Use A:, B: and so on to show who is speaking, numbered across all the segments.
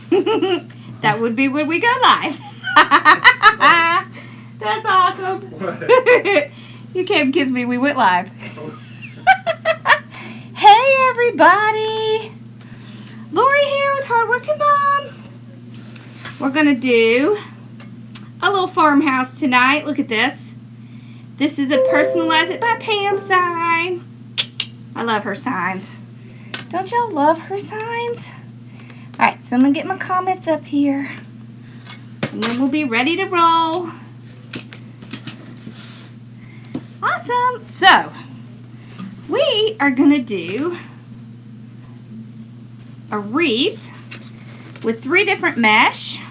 A: That would be when we go live. That's awesome. You came kiss me, we went live. Hey everybody. Lori here with Hardworking Mom. We're going to do a little farmhouse tonight. Look at this. This is a Personalize It by Pam sign. I love her signs. Don't y'all love her signs? Alright, so I'm going to get my comments up here. And then we'll be ready to roll. Awesome. So, we are going to do a wreath with 3 different mesh.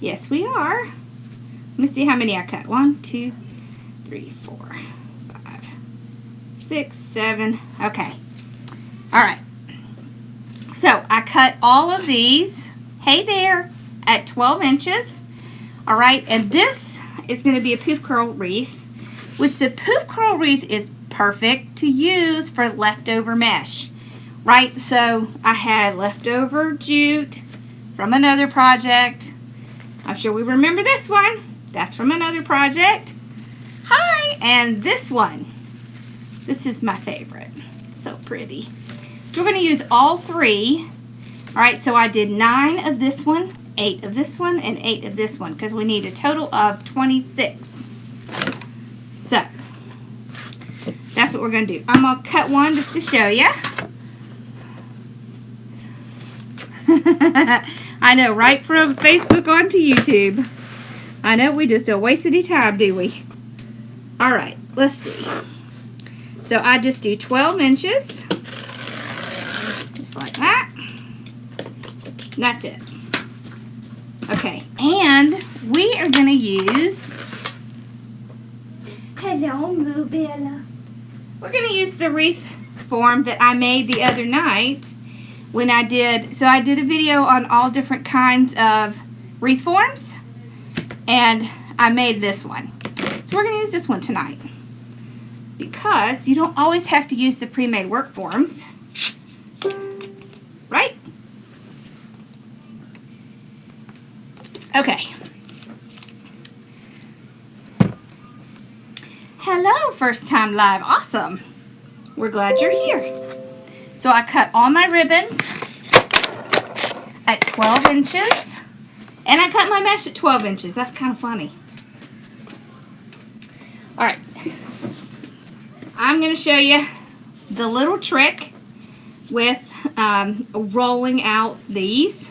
A: Yes, we are. Let me see how many I cut. 1, 2, 3, 4, 5, 6, 7. Okay. All right. So I cut all of these, hey there, at 12 inches. All right. And this is going to be a poof curl wreath, which the poof curl wreath is perfect to use for leftover mesh. Right. So I had leftover jute from another project. I'm sure we remember this one. That's from another project. Hi! And this one. This is my favorite. So pretty. So we're going to use all 3. Alright, so I did 9 of this one, 8 of this one, and 8 of this one, because we need a total of 26. So, that's what we're going to do. I'm going to cut one just to show you. I know, right from Facebook onto YouTube. I know, we just don't waste any time, do we? Alright, let's see. So I just do 12 inches. Just like that. That's it. Okay, and we are going to use... Hello, Moobella. We're going to use the wreath form that I made the other night. When I did a video on all different kinds of wreath forms, and I made this one. So we're going to use this one tonight, because you don't always have to use the pre-made work forms, right? Okay. Hello, first time live. Awesome. We're glad you're here. So I cut all my ribbons at 12 inches. And I cut my mesh at 12 inches. That's kind of funny. Alright. I'm going to show you the little trick with rolling out these.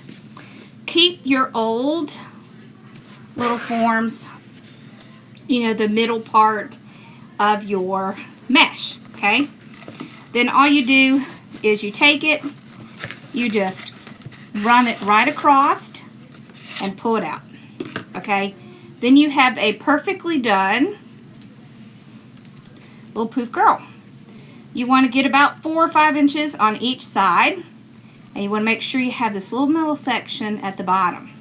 A: Keep your old little forms, you know, the middle part of your mesh. Okay? Then all you do is you take it, you just run it right across and pull it out. Okay? Then you have a perfectly done little poof girl. You want to get about 4 or 5 inches on each side, and you want to make sure you have this little middle section at the bottom.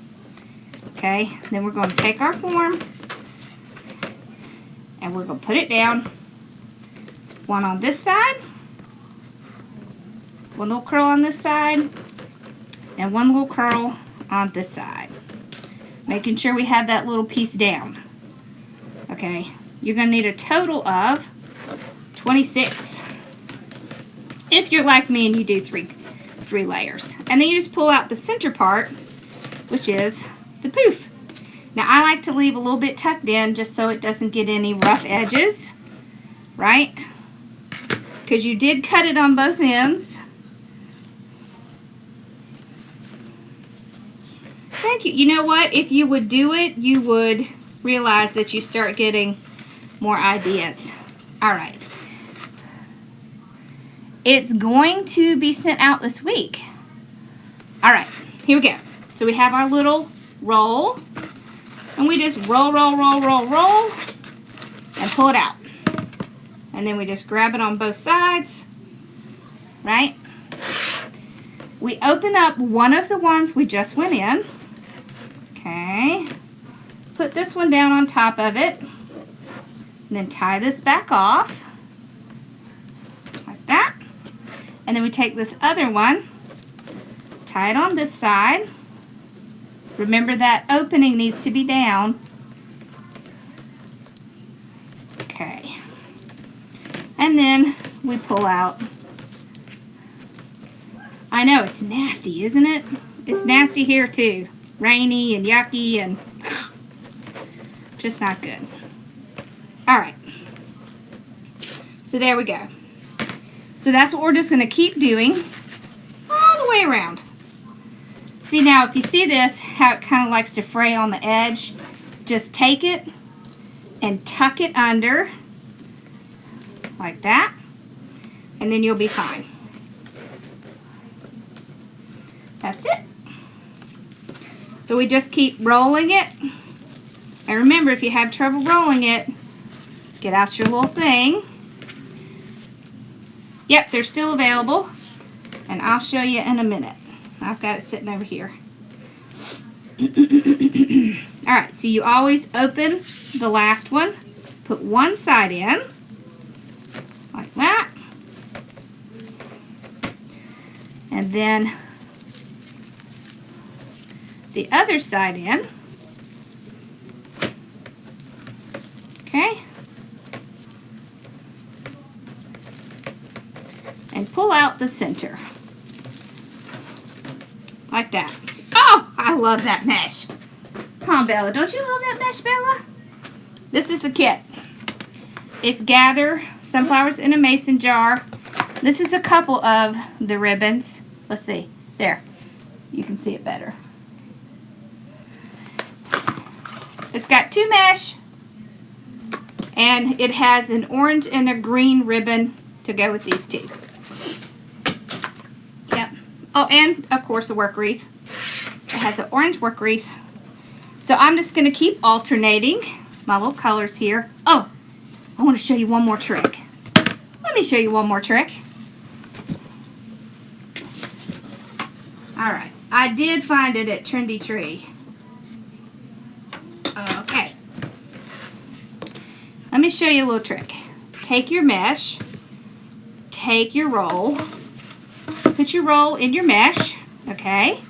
A: Okay? Then we're going to take our form and we're going to put it down. One on this side, one little curl on this side, and one little curl on this side. Making sure we have that little piece down. Okay, you're going to need a total of 26. If you're like me and you do three layers. And then you just pull out the center part, which is the poof. Now I like to leave a little bit tucked in just so it doesn't get any rough edges. Right? Because you did cut it on both ends. Thank you. You know what? If you would do it, you would realize that you start getting more ideas. Alright. It's going to be sent out this week. Alright, here we go. So we have our little roll. And we just roll, roll, roll, roll, roll. And pull it out. And then we just grab it on both sides. Right? We open up one of the ones we just went in. Okay. Put this one down on top of it. And then tie this back off. Like that. And then we take this other one, tie it on this side. Remember that opening needs to be down. Okay. And then we pull out. I know, it's nasty, isn't it? It's nasty here too. Rainy and yucky and just not good. Alright. So there we go. So that's what we're just going to keep doing all the way around. See now, if you see this, how it kind of likes to fray on the edge, just take it and tuck it under like that, and then you'll be fine. That's it. So we just keep rolling it. And remember, if you have trouble rolling it, get out your little thing. Yep, they're still available. And I'll show you in a minute. I've got it sitting over here. Alright, so you always open the last one. Put one side in. Like that. And then the other side in. Okay. And pull out the center. Like that. Oh, I love that mesh. Come on, Bella. Don't you love that mesh, Bella? This is the kit. It's gather sunflowers in a mason jar. This is a couple of the ribbons. Let's see. There. You can see it better. It's got 2 mesh. And it has an orange and a green ribbon to go with these 2. Yep. Oh, and of course a work wreath. It has an orange work wreath. So I'm just going to keep alternating my little colors here. Oh, I want to show you one more trick. Let me show you one more trick. Alright, I did find it at Trendy Tree. Okay. Let me show you a little trick. Take your mesh, take your roll, put your roll in your mesh, okay?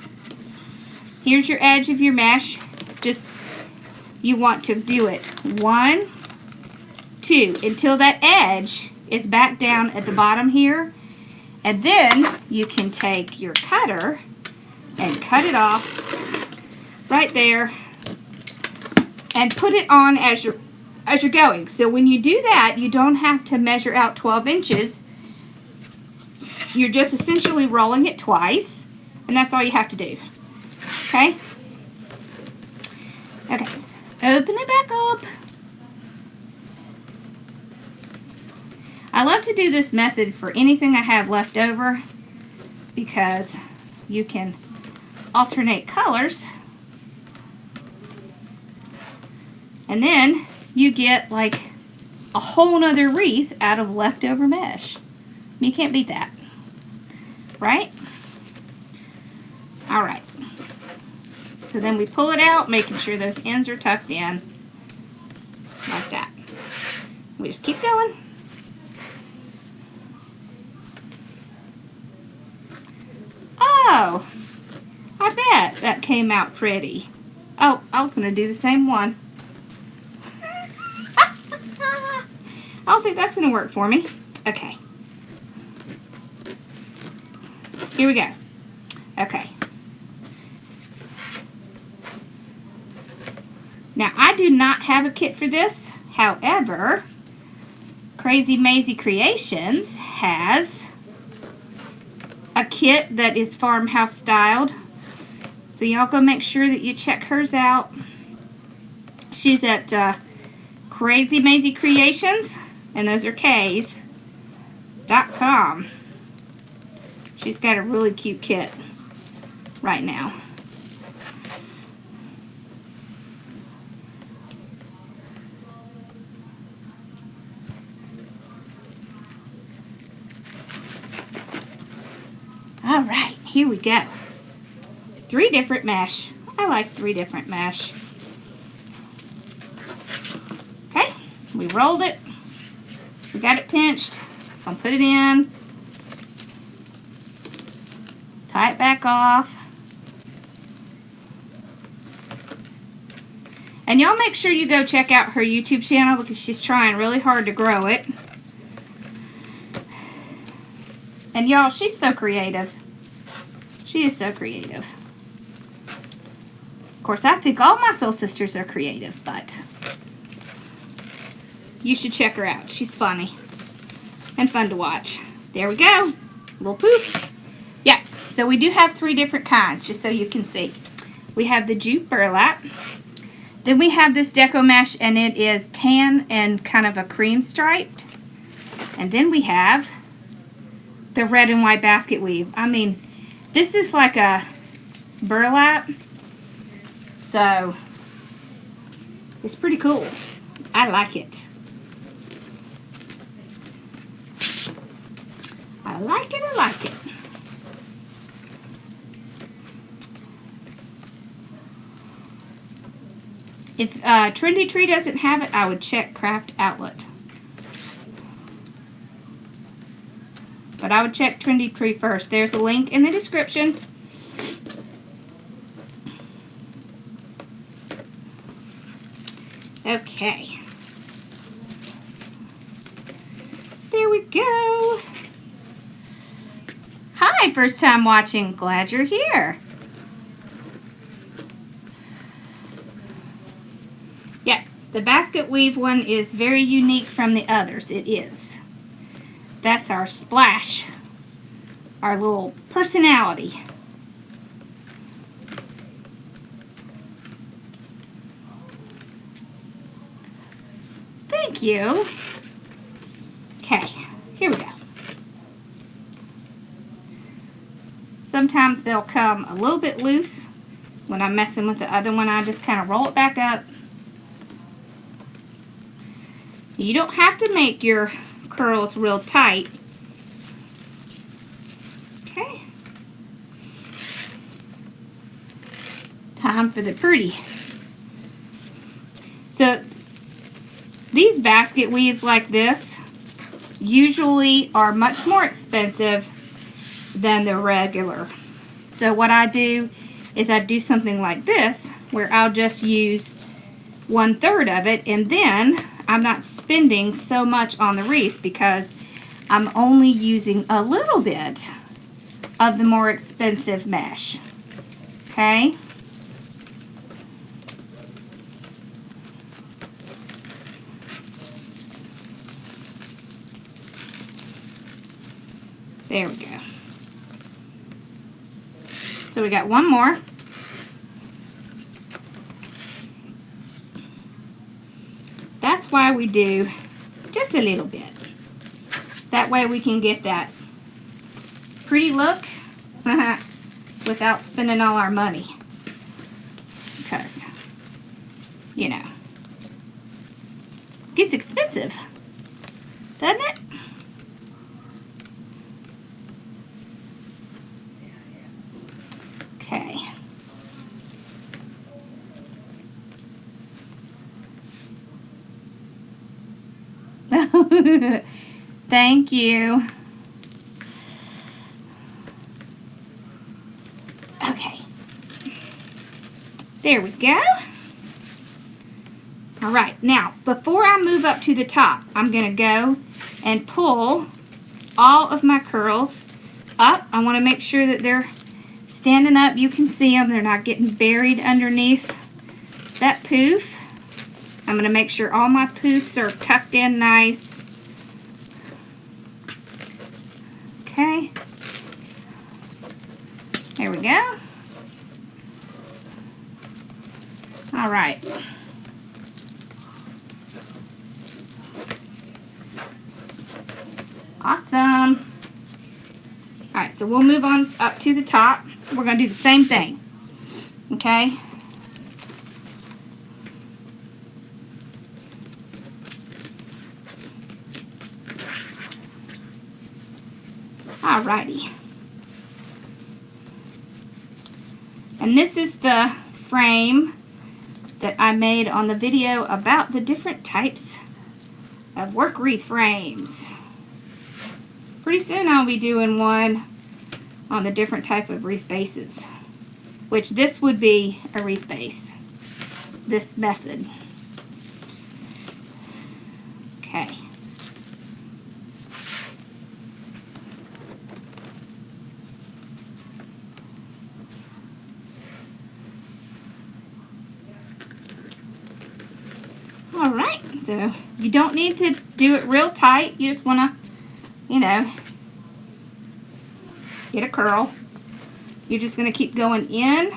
A: Here's your edge of your mesh. Just, you want to do it 1, 2, until that edge is back down at the bottom here. And then you can take your cutter and cut it off right there and put it on as you're going. So when you do that, you don't have to measure out 12 inches. You're just essentially rolling it twice, and that's all you have to do. Okay? Okay. Open it back up. I love to do this method for anything I have left over because you can alternate colors. And then you get like a whole nother wreath out of leftover mesh. You can't beat that. Right? Alright. So then we pull it out, making sure those ends are tucked in. Like that. We just keep going. Oh! I bet that came out pretty. Oh, I was going to do the same one. I don't think that's going to work for me. Okay. Here we go. Okay. Now, I do not have a kit for this. However, Crazy Maisie Creations has a kit that is farmhouse styled. So y'all go make sure that you check hers out. She's at Crazy Maisie Creations, and those are K's.com. She's got a really cute kit right now. Alright, here we go. 3 different mesh. I like 3 different mesh. Okay, we rolled it. We got it pinched. I'll put it in. Tie it back off. And y'all make sure you go check out her YouTube channel because she's trying really hard to grow it. And y'all, she's so creative. She is so creative. Of course, I think all my soul sisters are creative, but you should check her out. She's funny and fun to watch. There we go. Little Poof. Yeah, so we do have 3 different kinds, just so you can see. We have the jute burlap. Then we have this deco mesh, and it is tan and kind of a cream striped. And then we have the red and white basket weave. I mean, this is like a burlap, so it's pretty cool. I like it. I like it, I like it. If Trendy Tree doesn't have it, I would check Craft Outlet. But I would check Trendy Tree first. There's a link in the description. Okay. There we go. Hi, first time watching. Glad you're here. Yeah, the basket weave one is very unique from the others. It is. That's our splash, our little personality. Thank you. Okay, here we go. Sometimes they'll come a little bit loose. When I'm messing with the other one, I just kind of roll it back up. You don't have to make your curls real tight. Okay. Time for the pretty. So these basket weaves like this usually are much more expensive than the regular. So what I do is I do something like this where I'll just use 1/3 of it, and then I'm not spending so much on the wreath because I'm only using a little bit of the more expensive mesh. Okay? There we go. So we got one more. That's why we do just a little bit. That way we can get that pretty look without spending all our money. Because, you know, it gets expensive, doesn't it? Okay. Thank you. Okay. There we go. All right. Now, before I move up to the top, I'm going to go and pull all of my curls up. I want to make sure that they're standing up. You can see them. They're not getting buried underneath that poof. I'm going to make sure all my poofs are tucked in nice. Okay. There we go. All right. Awesome. All right, so we'll move on up to the top. We're going to do the same thing. Okay. Alrighty. And this is the frame that I made on the video about the different types of work wreath frames. Pretty soon I'll be doing one on the different type of wreath bases, which this would be a wreath base. this method. Okay. All right, so you don't need to do it real tight. You just want to, you know, get a curl. You're just going to keep going in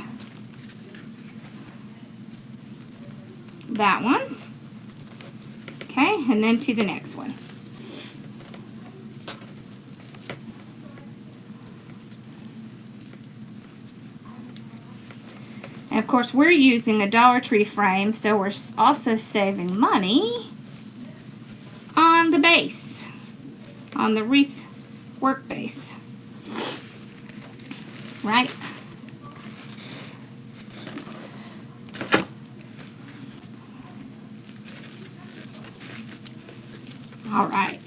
A: that one. Okay, and then to the next one. And of course, we're using a Dollar Tree frame, so we're also saving money on the base, on the wreath work base. Right? All right.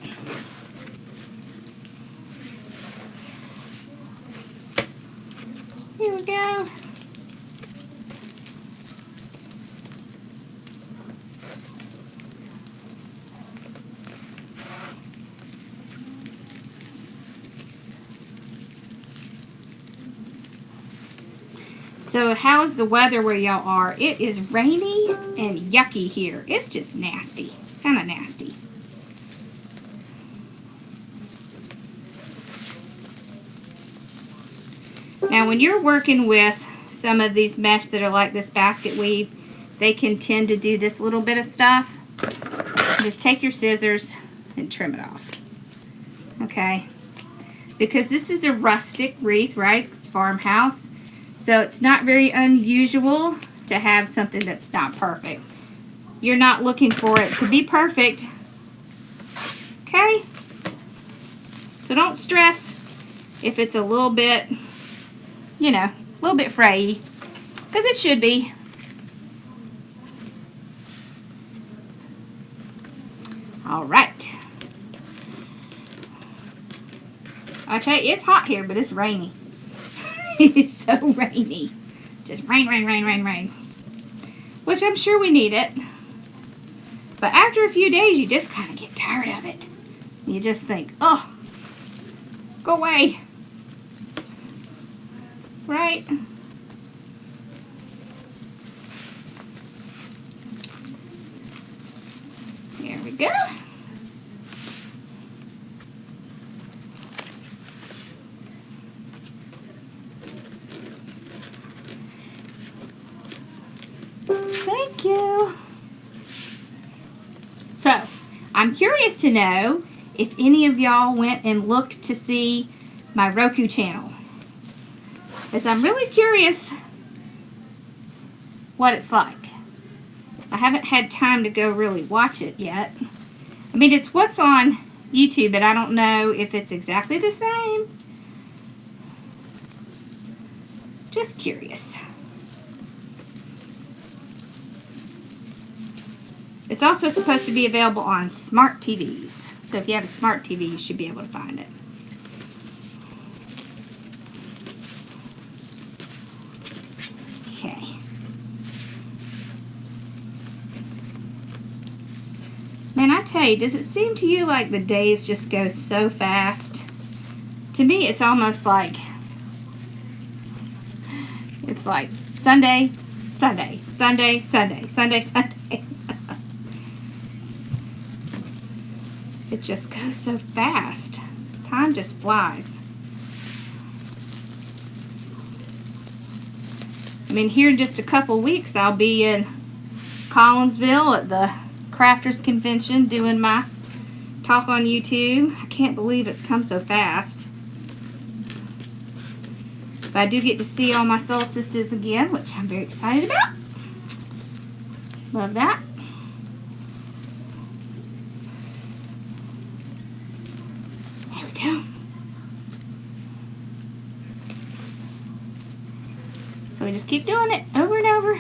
A: Here we go. So how's the weather where y'all are? It is rainy and yucky here. It's just nasty. It's kind of nasty. Now when you're working with some of these mesh that are like this basket weave, they can tend to do this little bit of stuff. Just take your scissors and trim it off. Okay? Because this is a rustic wreath, right? It's farmhouse. So it's not very unusual to have something that's not perfect. You're not looking for it to be perfect. Okay? So don't stress if it's a little bit, you know, a little bit frayy. Because it should be. All right. I tell you, it's hot here, but it's rainy. It's so rainy. Just rain, rain, rain, rain, rain. Which I'm sure we need it. But after a few days, you just kind of get tired of it. You just think, oh, go away. Right? There we go. Thank you. So, I'm curious to know if any of y'all went and looked to see my Roku channel. Because I'm really curious what it's like. I haven't had time to go really watch it yet. I mean, it's what's on YouTube, but I don't know if it's exactly the same. Just curious. It's also supposed to be available on smart TVs. So if you have a smart TV, you should be able to find it. Okay. Man, I tell you, does it seem to you like the days just go so fast? To me, it's almost like, it's like Sunday, Sunday, Sunday, Sunday, Sunday, Sunday. It just goes so fast. Time just flies. I mean, here in just a couple weeks, I'll be in Collinsville at the Crafters Convention doing my talk on YouTube. I can't believe it's come so fast. But I do get to see all my soul sisters again, which I'm very excited about. Love that. There we go. So we just keep doing it over and over.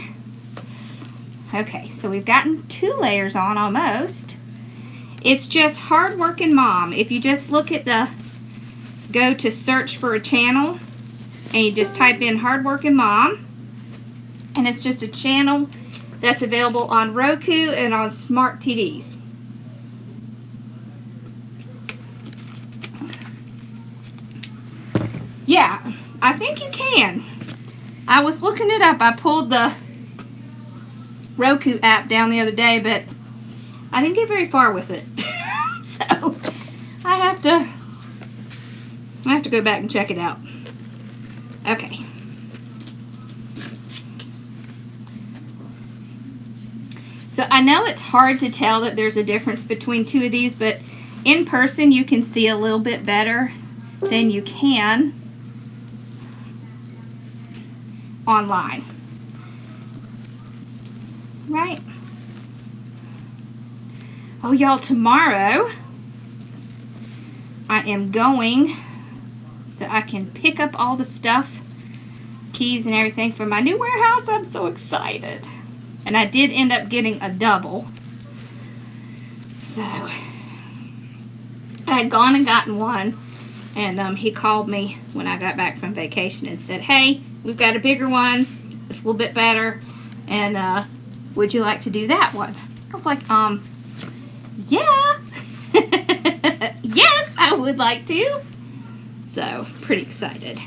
A: Okay, so we've gotten 2 layers on almost. It's just Hardworking Mom. If you just look at the, go to search for a channel, and you just type in Hardworking Mom, and it's just a channel that's available on Roku and on smart TVs. Yeah, I think you can. I was looking it up. I pulled the Roku app down the other day, but I didn't get very far with it. So I have to go back and check it out. Okay. So I know it's hard to tell that there's a difference between two of these, but in person you can see a little bit better than you can online. Right? Oh, y'all, tomorrow I am going so I can pick up all the stuff, keys and everything for my new warehouse. I'm so excited. And I did end up getting a double. So I had gone and gotten one, and he called me when I got back from vacation and said, hey, we've got a bigger one. It's a little bit better. And would you like to do that one? I was like, yeah. Yes, I would like to. So, pretty excited.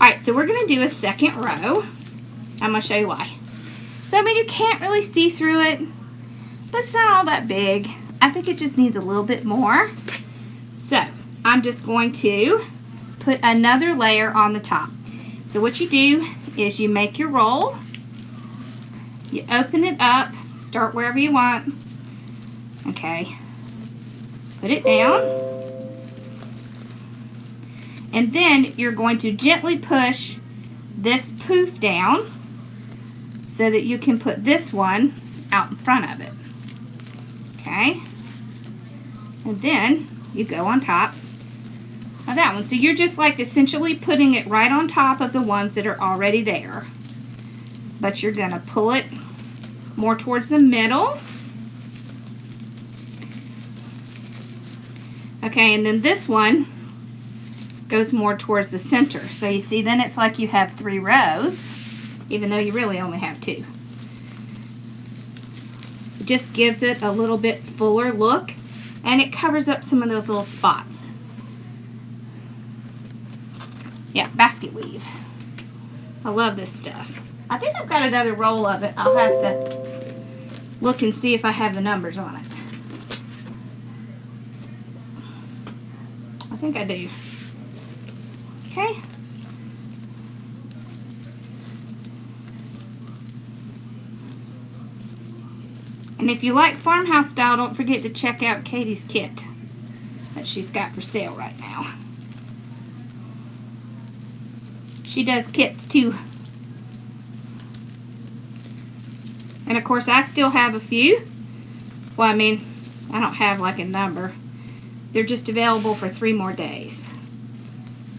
A: Alright, so we're going to do a second row. I'm going to show you why. So, I mean, you can't really see through it, but it's not all that big. I think it just needs a little bit more. So, I'm just going to put another layer on the top. So, what you do is you make your roll. You open it up. Start wherever you want. Okay. Put it down. And then you're going to gently push this poof down so that you can put this one out in front of it. Okay? And then you go on top of that one. So you're just like essentially putting it right on top of the ones that are already there. But you're going to pull it more towards the middle. Okay, and then this one goes more towards the center. So you see, then it's like you have 3 rows, even though you really only have 2. It just gives it a little bit fuller look, and it covers up some of those little spots. Yeah, basket weave. I love this stuff. I think I've got another roll of it. I'll have to look and see if I have the numbers on it. I think I do. Okay. And if you like farmhouse style, don't forget to check out Katie's kit that she's got for sale right now. She does kits too. And of course, I still have a few. Well, I mean, I don't have like a number. They're just available for 3 more days.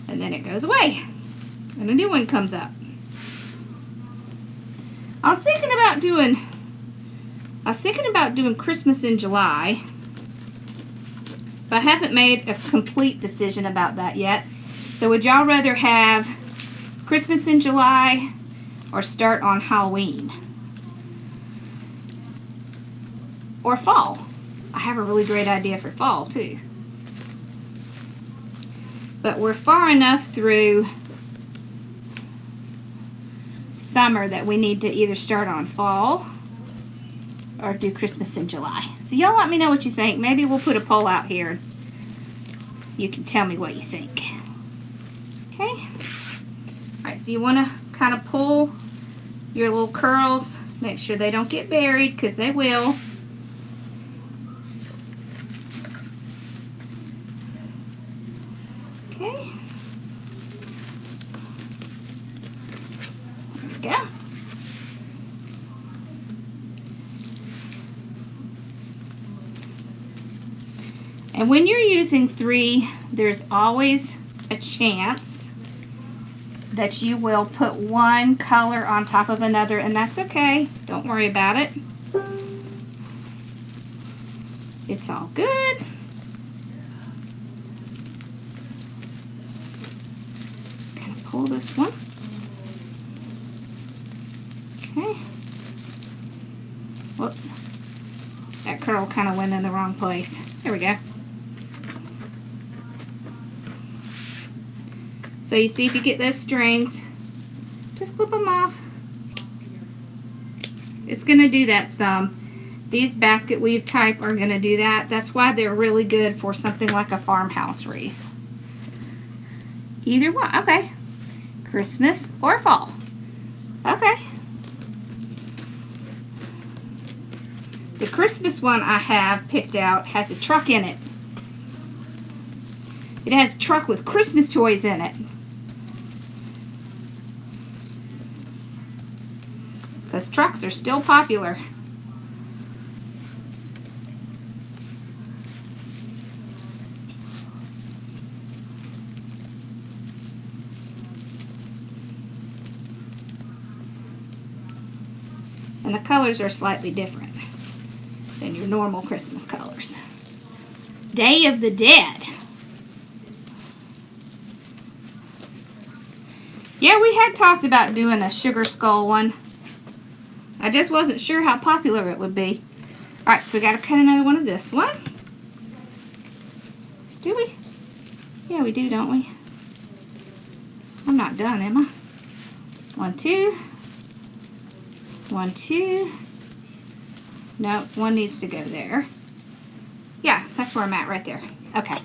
A: And then it goes away. And a new one comes up. I was thinking about doing Christmas in July. But I haven't made a complete decision about that yet. So would y'all rather have Christmas in July or start on Halloween? Or fall? I have a really great idea for fall too. But we're far enough through summer that we need to either start on fall or do Christmas in July. So y'all let me know what you think. Maybe we'll put a poll out here. You can tell me what you think. Okay? Alright, so you want to kind of pull your little curls. Make sure they don't get buried, because they will. Okay. There we go. And when you're using 3, there's always a chance that you will put one color on top of another, and that's okay. Don't worry about it. It's all good. Just kind of pull this one. Okay. Whoops. That curl kind of went in the wrong place. There we go. So you see, if you get those strings, just clip them off. It's going to do that some. These basket weave type are going to do that. That's why they're really good for something like a farmhouse wreath. Either one. Okay. Christmas or fall. Okay. The Christmas one I have picked out has a truck in it. It has a truck with Christmas toys in it. Because trucks are still popular. And the colors are slightly different than your normal Christmas colors. Day of the Dead. Yeah, we had talked about doing a sugar skull one. I just wasn't sure how popular it would be. Alright, so we gotta cut another one of this one. Do we? Yeah, we do, don't we? I'm not done, am I? 1, 2. 1, 2. No, one needs to go there. Yeah, that's where I'm at right there. Okay.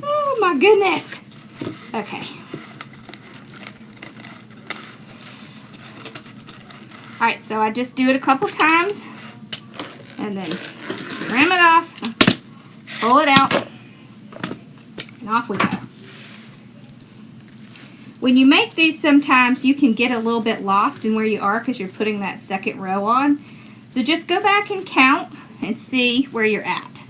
A: Oh my goodness. Okay. Alright, so I just do it a couple times and then trim it off, pull it out, and off we go. When you make these, sometimes you can get a little bit lost in where you are because you're putting that second row on. So just go back and count and see where you're at.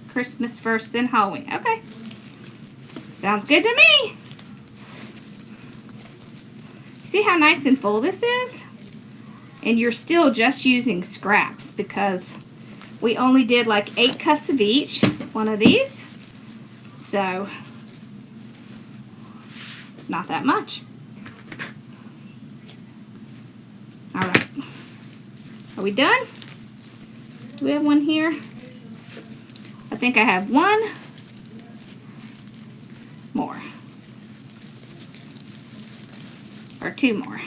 A: Christmas first, then Halloween. Okay. Sounds good to me. See how nice and full this is? And you're still just using scraps because we only did like 8 cuts of each one of these. So it's not that much. Alright. Are we done? Do we have one here? I think I have one more. Or 2 more.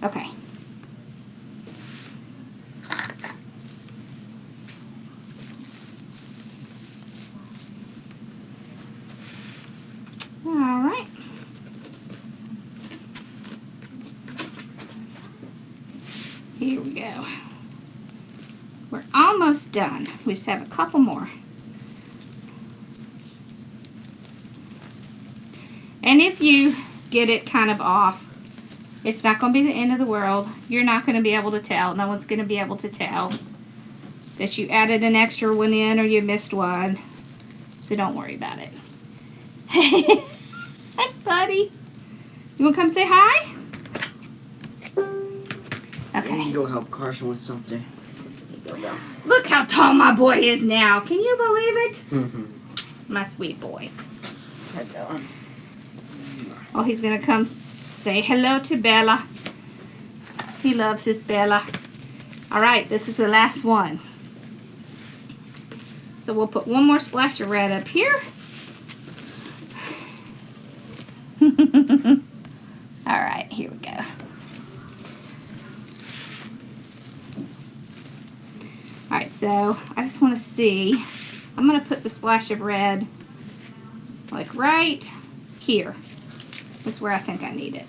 A: Okay. Alright. Here we go. We're almost done. We just have a couple more. And if you get it kind of off, it's not going to be the end of the world. You're not going to be able to tell. No one's going to be able to tell that you added an extra one in or you missed one. So don't worry about it. Hey, buddy. You want to come say hi? Okay.
B: You go help Carson with something.
A: Look how tall my boy is now. Can you believe it?
B: Mm-hmm.
A: My sweet boy.
B: Hello.
A: Oh, he's going to come say hello to Bella. He loves his Bella. Alright, this is the last one. So we'll put one more splash of red up here. Alright, here we go. Alright, so I just want to see. I'm going to put the splash of red like right here. That's where I think I need it.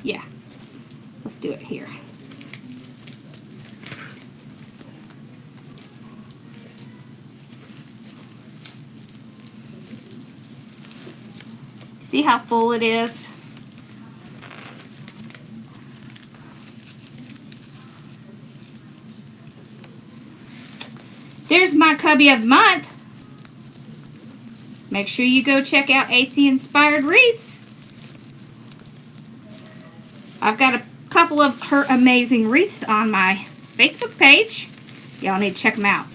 A: Yeah. Let's do it here. See how full it is? There's my cubby of the month. Make sure you go check out AC Inspired Wreaths. I've got a couple of her amazing wreaths on my Facebook page. Y'all need to check them out.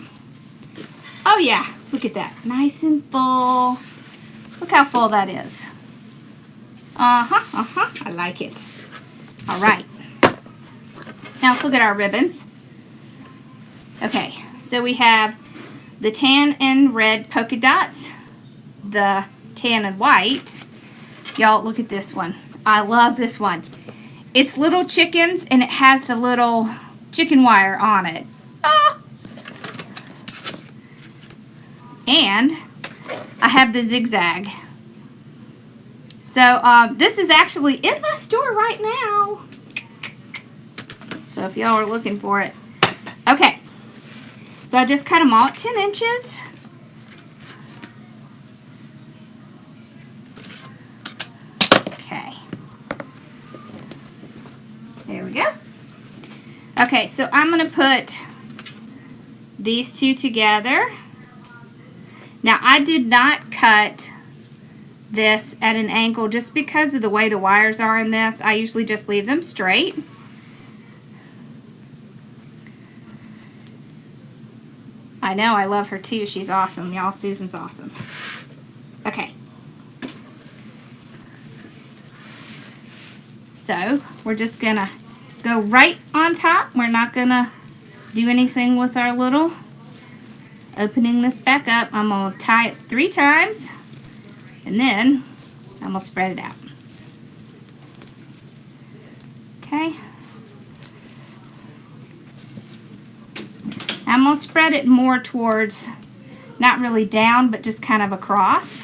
A: Oh yeah, look at that. Nice and full. Look how full that is. I like it. All right. Now let's look at our ribbons. Okay, so we have the tan and red polka dots, the tan and white. Y'all, look at this one. I love this one. It's little chickens, and it has the little chicken wire on it. Oh! And I have the zigzag. So this is actually in my store right now. So if y'all are looking for it. Okay. So I just cut them all at 10 inches. Okay. There we go. Okay, so I'm going to put these two together. Now I did not cut this at an angle just because of the way the wires are in this. I usually just leave them straight. I know, I love her too. She's awesome, y'all. Susan's awesome. Okay. So, we're just going to go right on top. We're not going to do anything with our little opening this back up. I'm going to tie it 3 times, and then I'm going to spread it out. Okay. I'm going to spread it more towards, not really down, but just kind of across.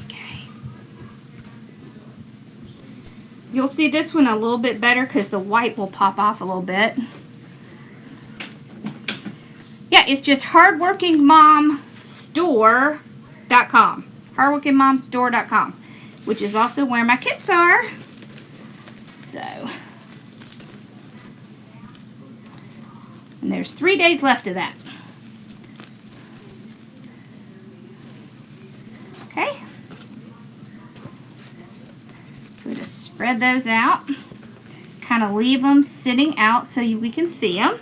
A: Okay. You'll see this one a little bit better because the white will pop off a little bit. Yeah, it's just hardworkingmomstore.com. hardworkingmomstore.com, which is also where my kits are. So, and there's 3 days left of that. Okay. So we just spread those out. Kind of leave them sitting out so we can see them.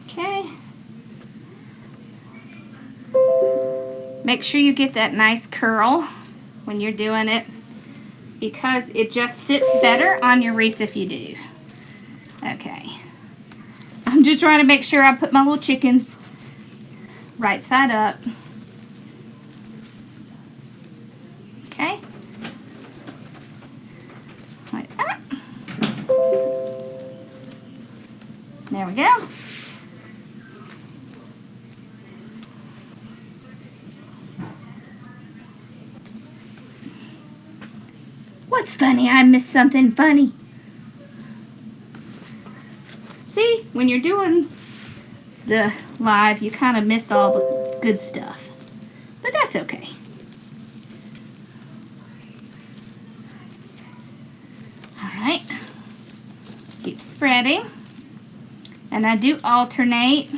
A: Okay. Make sure you get that nice curl when you're doing it, because it just sits better on your wreath if you do. Okay. I'm just trying to make sure I put my little chickens right side up. Okay. Like that. There we go. What's funny? I missed something funny. See, when you're doing the live, you kind of miss all the good stuff. But that's okay. Alright. Keep spreading. And I do alternate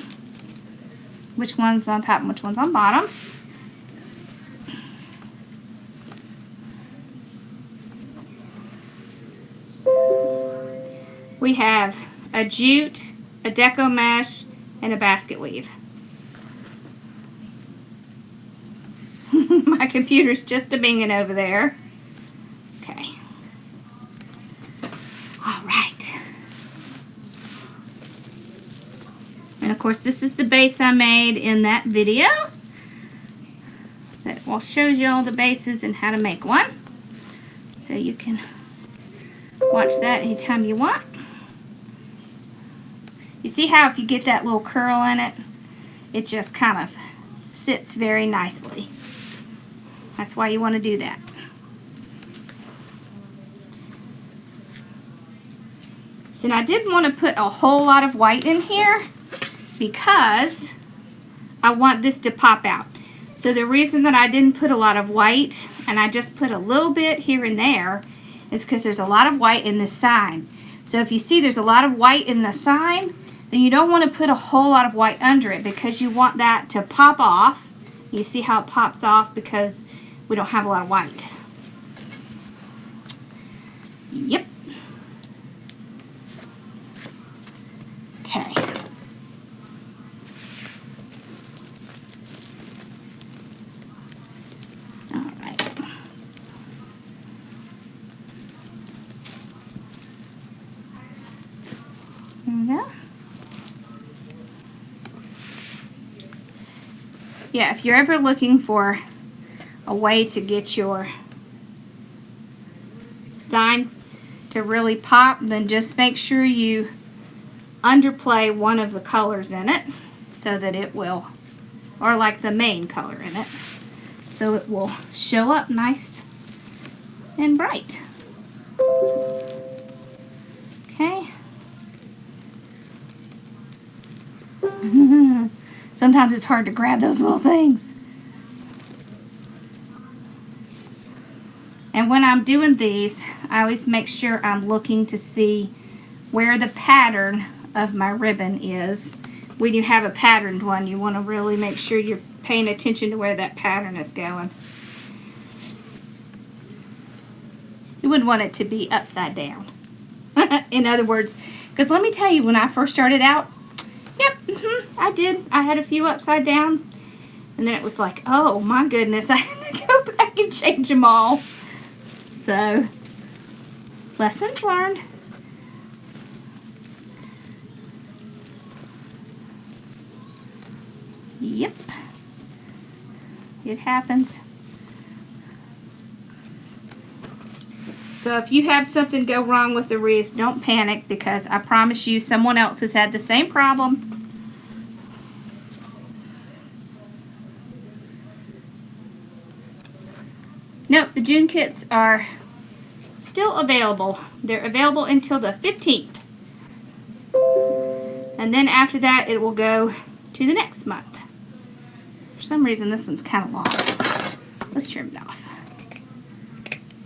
A: which one's on top and which one's on bottom. We have a jute, a deco mesh, and a basket weave. My computer's just a-binging over there. Okay. All right. And of course, this is the base I made in that video. That shows you all the bases and how to make one. So you can watch that anytime you want. You see how if you get that little curl in it, it just kind of sits very nicely. That's why you want to do that. So now I didn't want to put a whole lot of white in here because I want this to pop out. So the reason that I didn't put a lot of white and I just put a little bit here and there is because there's a lot of white in this sign. So if you see there's a lot of white in the sign, then you don't want to put a whole lot of white under it because you want that to pop off. You see how it pops off because we don't have a lot of white. Yep. There we go. Yeah, if you're ever looking for a way to get your sign to really pop, then just make sure you underplay one of the colors in it so that it will, or like the main color in it, so it will show up nice and bright. Okay. Sometimes it's hard to grab those little things. And when I'm doing these, I always make sure I'm looking to see where the pattern of my ribbon is. When you have a patterned one, you want to really make sure you're paying attention to where that pattern is going. You wouldn't want it to be upside down. In other words, because let me tell you, when I first started out, yep, I did. I had a few upside down. And then it was like, oh my goodness, I had to go back and change them all. So, lessons learned. Yep. It happens. So if you have something go wrong with the wreath, don't panic, because I promise you someone else has had the same problem. Nope, the June kits are still available. They're available until the 15th. And then after that, it will go to the next month. For some reason, this one's kind of long. Let's trim it off.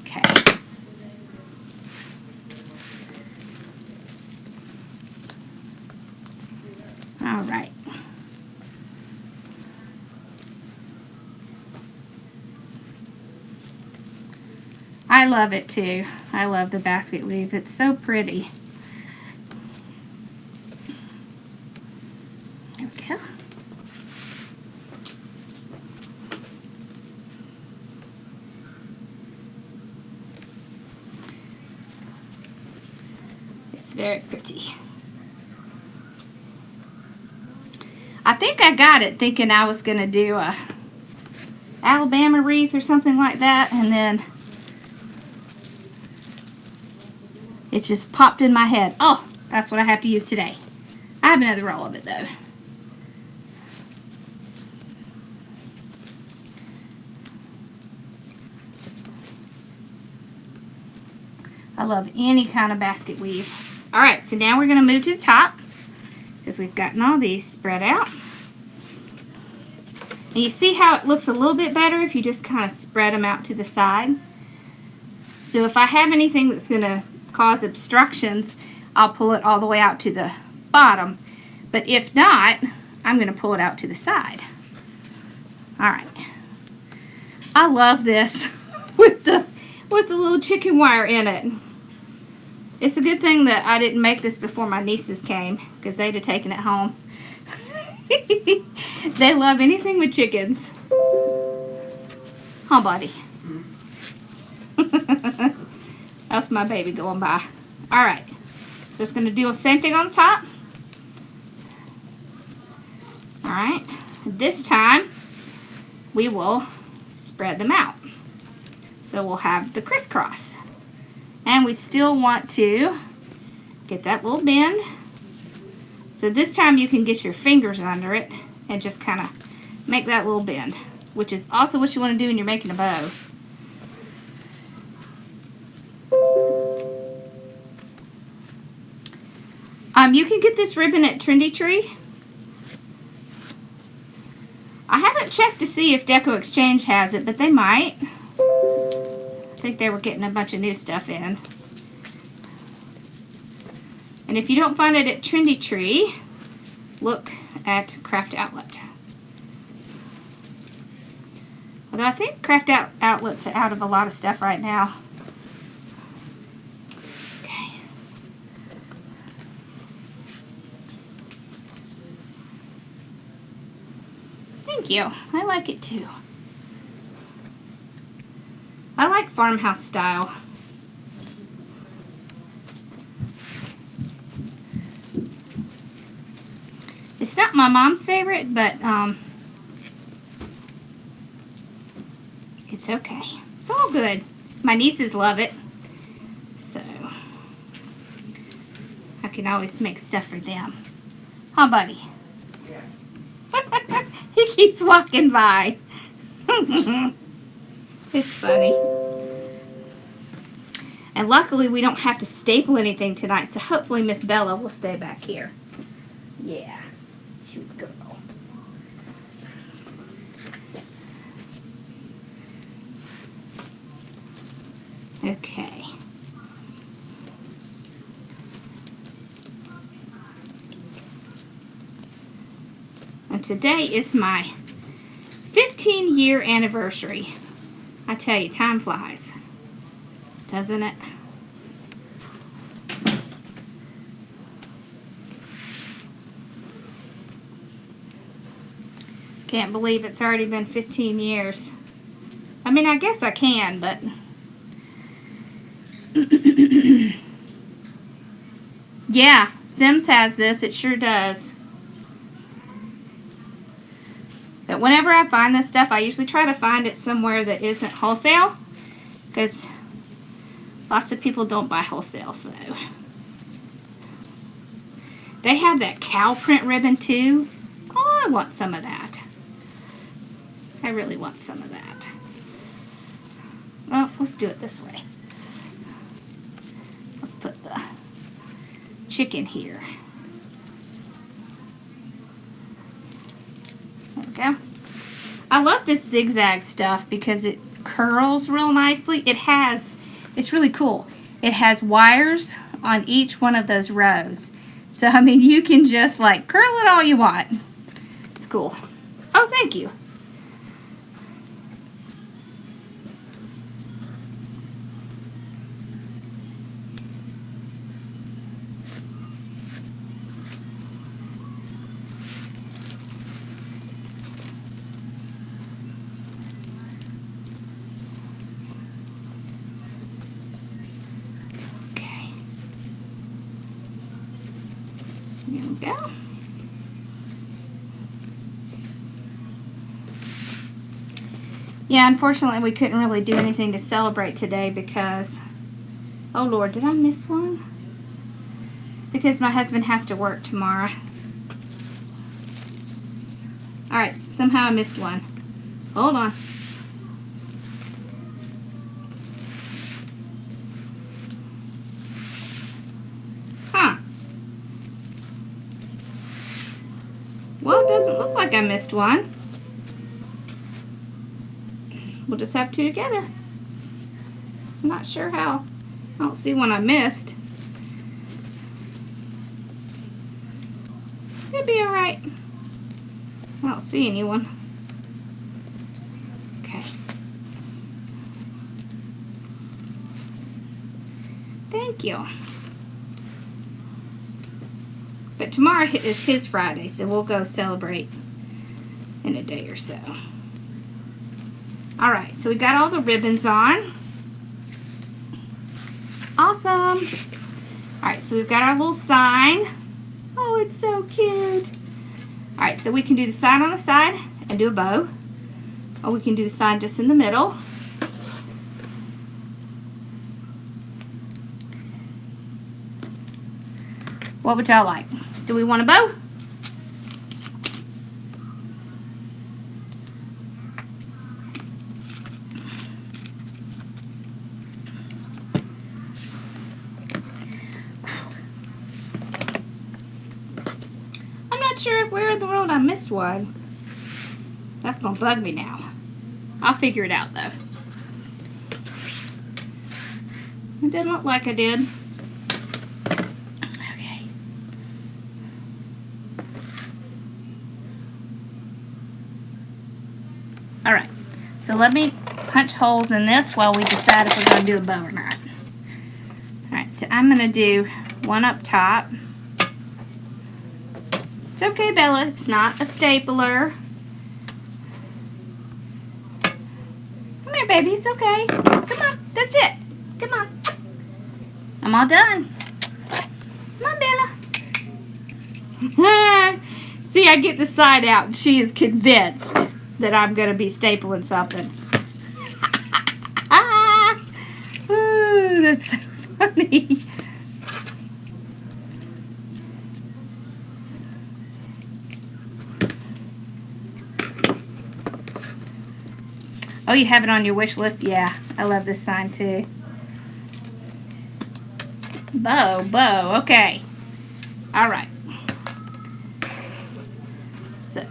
A: Okay. All right. I love it too. I love the basket weave. It's so pretty. There we go. It's very pretty. I think I got it thinking I was going to do a Alabama wreath or something like that, and then it just popped in my head. Oh, that's what I have to use today. I have another roll of it though. I love any kind of basket weave. Alright, so now we're going to move to the top, because we've gotten all these spread out. And you see how it looks a little bit better if you just kind of spread them out to the side. So if I have anything that's going to cause obstructions, I'll pull it all the way out to the bottom. But if not, I'm going to pull it out to the side. Alright. I love this with the little chicken wire in it. It's a good thing that I didn't make this before my nieces came, because they'd have taken it home. They love anything with chickens. Huh, buddy? That's my baby going by. Alright. So just going to do the same thing on the top. Alright. This time, we will spread them out. So we'll have the crisscross. And we still want to get that little bend. So this time you can get your fingers under it and just kind of make that little bend, which is also what you want to do when you're making a bow. You can get this ribbon at Trendy Tree. I haven't checked to see if Deco Exchange has it, but they might. I think they were getting a bunch of new stuff in. And if you don't find it at Trendy Tree, look at Craft Outlet. Although I think Craft Outlet's out of a lot of stuff right now. Okay. Thank you. I like it too. I like farmhouse style. It's not my mom's favorite, but it's okay. It's all good. My nieces love it, so I can always make stuff for them. Huh, buddy? Yeah. He keeps walking by. It's funny. And luckily we don't have to staple anything tonight, so hopefully Miss Bella will stay back here. Yeah, cute girl. Okay. And today is my 15-year anniversary. I tell you, time flies, doesn't it? Can't believe it's already been 15 years. I mean, I guess I can, but yeah, Sims has this. It sure does. But whenever I find this stuff, I usually try to find it somewhere that isn't wholesale, because lots of people don't buy wholesale. So they have that cow print ribbon too. Oh, I want some of that. I really want some of that. Well, let's do it this way. Let's put the chicken here. There we go. I love this zigzag stuff because it curls real nicely. It's really cool. It has wires on each one of those rows. So, I mean, you can just like curl it all you want. It's cool. Oh, thank you. There we go. Yeah, unfortunately we couldn't really do anything to celebrate today because, oh Lord, did I miss one? Because my husband has to work tomorrow. Alright, somehow I missed one. Hold on. Huh. Well, it doesn't look like I missed one. We'll just have two together. I'm not sure how. I don't see one I missed. It'll be alright. I don't see anyone. Okay. Thank you. But tomorrow is his Friday, so we'll go celebrate in a day or so. Alright, so we got all the ribbons on. Awesome. Alright, so we've got our little sign. Oh, it's so cute. Alright, so we can do the sign on the side and do a bow. Or we can do the sign just in the middle. What would y'all like? Do we want a bow? I'm not sure where in the world I missed one. That's gonna bug me now. I'll figure it out though. It didn't look like I did. Alright, so let me punch holes in this while we decide if we're going to do a bow or not. Alright, so I'm going to do one up top. It's okay, Bella, it's not a stapler. Come here, baby, it's okay. Come on, that's it. Come on. I'm all done. Come on, Bella. See, I get the side out and she is convinced that I'm going to be stapling something. Ooh, that's so funny. Oh, you have it on your wish list? Yeah, I love this sign too. Bow, okay. All right. So,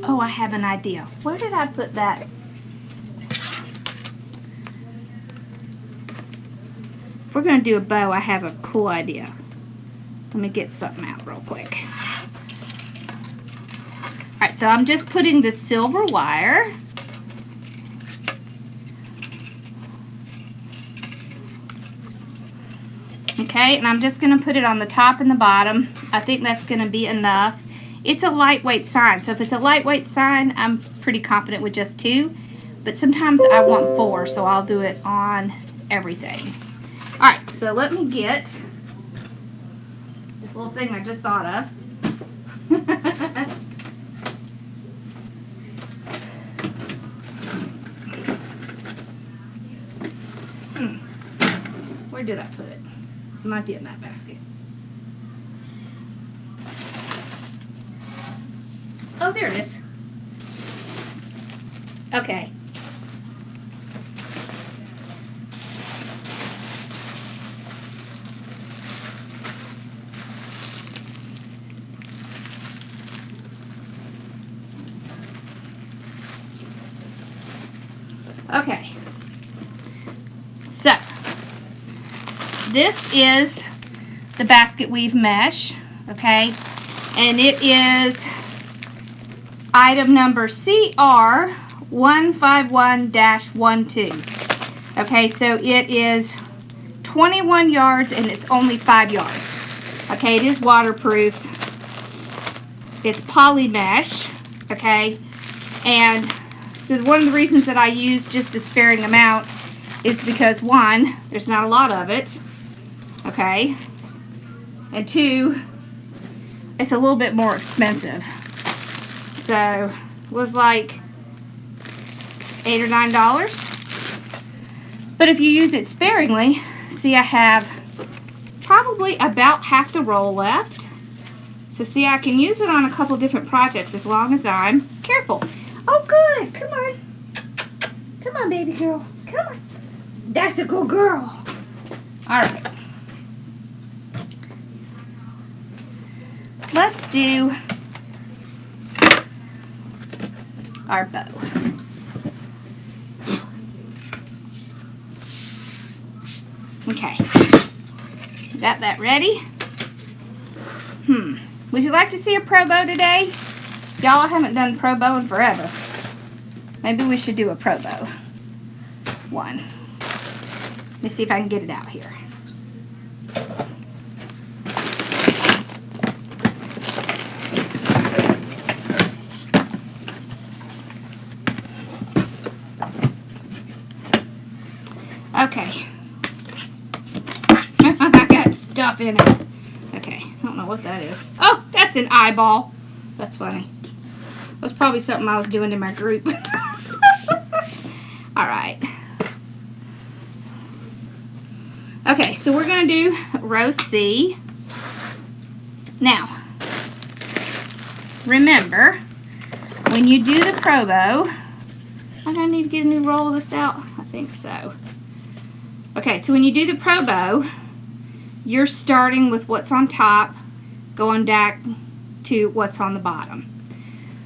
A: oh, I have an idea. Where did I put that? If we're going to do a bow, I have a cool idea. Let me get something out real quick. Alright, so I'm just putting the silver wire. Okay, and I'm just going to put it on the top and the bottom. I think that's going to be enough. It's a lightweight sign, so if it's a lightweight sign, I'm pretty confident with just 2. But sometimes I want 4, so I'll do it on everything. Alright, so let me get this little thing I just thought of. Where did I put it? It might be in that basket. Oh, there it is. Okay. Okay. So, this is the basket weave mesh, okay? And it is item number CR151-12. Okay, so it is 21 yards and it's only 5 yards. Okay, it is waterproof. It's poly mesh, okay? And so one of the reasons that I use just a sparing amount is because 1, there's not a lot of it, okay? And 2, it's a little bit more expensive. So it was like $8 or $9. But if you use it sparingly, see, I have probably about half the roll left. So see, I can use it on a couple different projects as long as I'm careful. Oh, good. Come on. Come on, baby girl. Come on. That's a good girl. All right. Let's do our bow. Okay. Got that ready? Would you like to see a pro bow today? Y'all, I haven't done pro bow in forever. Maybe we should do a pro bow. 1. Let me see if I can get it out here. Okay. I got stuff in it. Okay, I don't know what that is. Oh, that's an eyeball. That's funny. That's probably something I was doing in my group. Alright. Okay, so we're going to do row C. Now, remember, when you do the pro bow, am I going to need to get a new roll of this out? I think so. Okay, so when you do the pro bow, you're starting with what's on top, going back to what's on the bottom.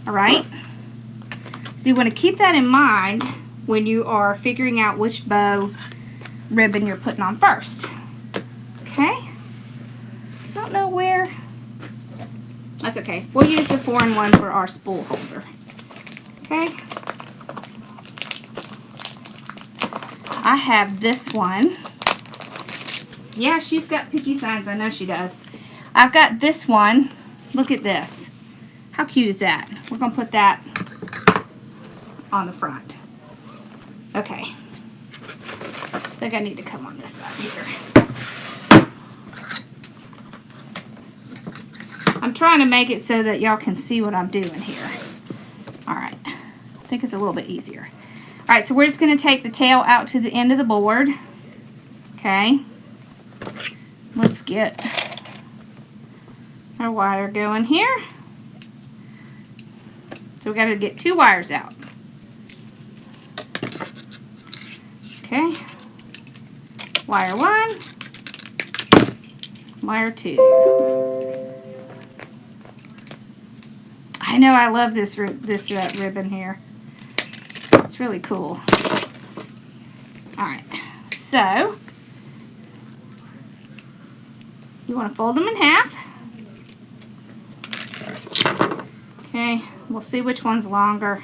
A: Alright? So you want to keep that in mind when you are figuring out which bow ribbon you're putting on first. Okay? Don't know where. That's okay. We'll use the 4-in-1 for our spool holder. Okay? I have this one. Yeah, she's got picky signs. I know she does. I've got this one. Look at this. How cute is that? We're going to put that on the front. Okay. I think I need to come on this side here. I'm trying to make it so that y'all can see what I'm doing here. All right, I think it's a little bit easier. All right, so we're just going to take the tail out to the end of the board. Okay, let's get our wire going here. So we got to get 2 wires out. Okay, wire 1, wire 2. I know, I love this ribbon here. It's really cool. All right, so you want to fold them in half. Okay, we'll see which one's longer.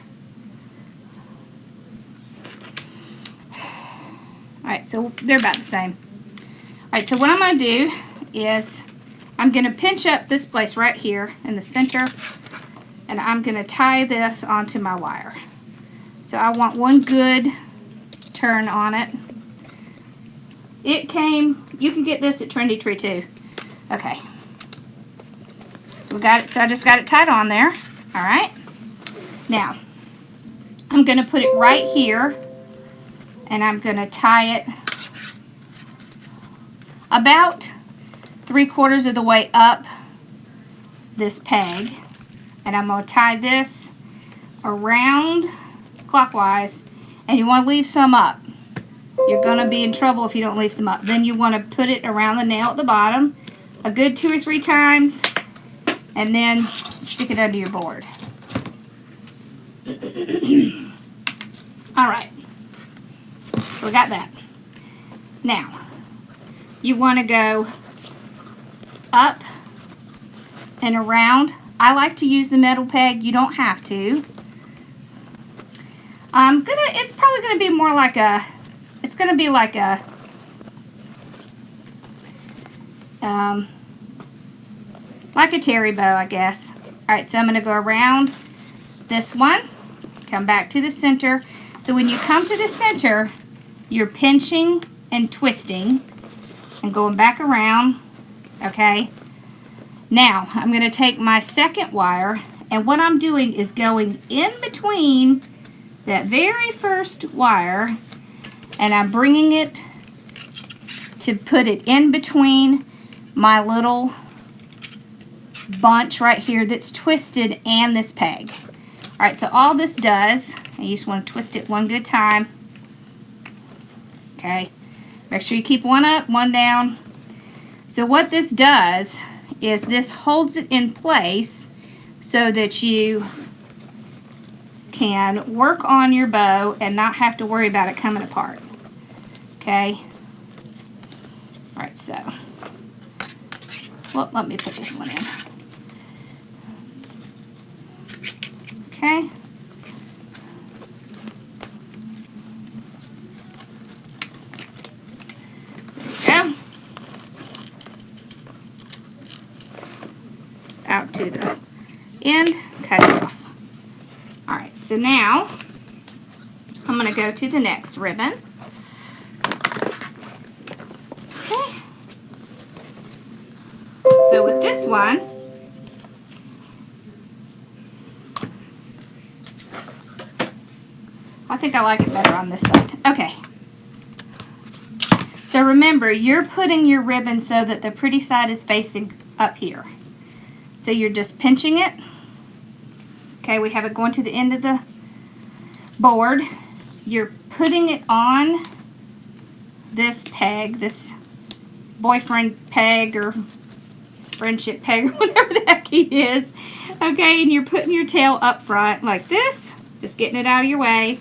A: Alright, so they're about the same. Alright, so what I'm going to do is I'm going to pinch up this place right here in the center, and I'm going to tie this onto my wire. So I want one good turn on it. You can get this at Trendy Tree too. Okay. So we got it, so I just got it tied on there. Alright. Now, I'm going to put it right here, and I'm going to tie it about 3/4 of the way up this peg, and I'm going to tie this around clockwise, and you want to leave some up. You're going to be in trouble if you don't leave some up. Then you want to put it around the nail at the bottom a good 2 or 3 times, and then stick it under your board. Alright, so we got that. Now, you want to go up and around. I like to use the metal peg. You don't have to. It's probably gonna be more like a, it's gonna be like a terry bow, I guess. Alright, so I'm gonna go around this one, come back to the center. So when you come to the center, you're pinching and twisting and going back around, okay? Now, I'm going to take my second wire, and what I'm doing is going in between that very first wire, and I'm bringing it to put it in between my little bunch right here that's twisted and this peg. Alright, so all this does, you just want to twist it one good time. Okay, make sure you keep one up, one down. So what this does is this holds it in place so that you can work on your bow and not have to worry about it coming apart. Okay, alright, so, well, let me put this one in. Okay. There we go. Out to the end, cut it off. Alright, so now I'm going to go to the next ribbon. Okay. So with this one, I think I like it better on this side. Okay. So remember, you're putting your ribbon so that the pretty side is facing up here. So you're just pinching it. Okay, we have it going to the end of the board. You're putting it on this peg, this boyfriend peg or friendship peg or whatever the heck he is. Okay, and you're putting your tail up front like this, just getting it out of your way.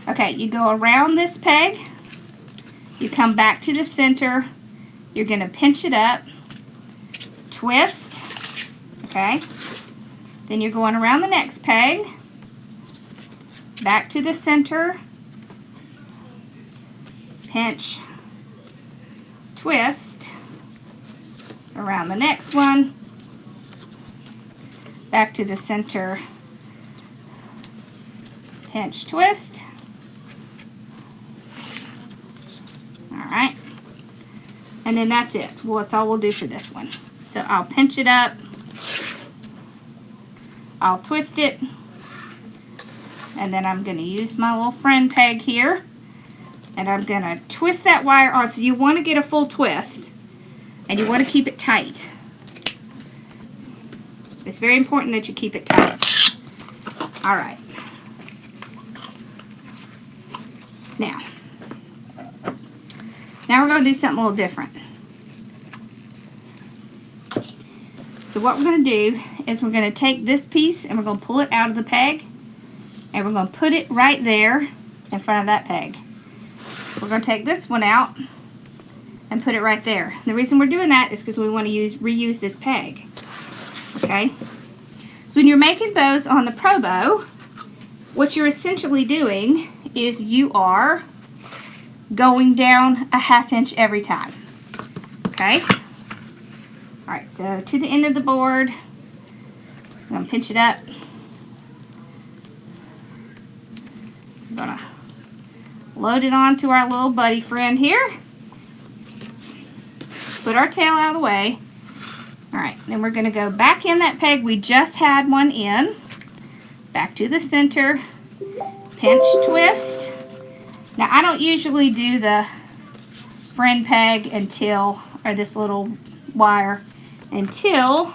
A: Okay, you go around this peg, you come back to the center, you're going to pinch it up, twist, okay, then you're going around the next peg, back to the center, pinch, twist, around the next one, back to the center, pinch, twist. Alright, and then that's it. Well, that's all we'll do for this one. So I'll pinch it up, I'll twist it, and then I'm going to use my little friend peg here, and I'm going to twist that wire on. So you want to get a full twist, and you want to keep it tight. It's very important that you keep it tight. All right. Now we're going to do something a little different. So what we're going to do is we're going to take this piece and we're going to pull it out of the peg, and we're going to put it right there in front of that peg. We're going to take this one out and put it right there. The reason we're doing that is because we want to reuse this peg. Okay? So when you're making bows on the Pro Bow, what you're essentially doing is you are going down a 1/2 inch every time. Okay? Alright, so to the end of the board, I'm going to pinch it up. I'm going to load it onto our little buddy friend here. Put our tail out of the way. Alright, then we're going to go back in that peg we just had one in. Back to the center. Pinch, twist. Now I don't usually do the friend peg until, or this little wire, until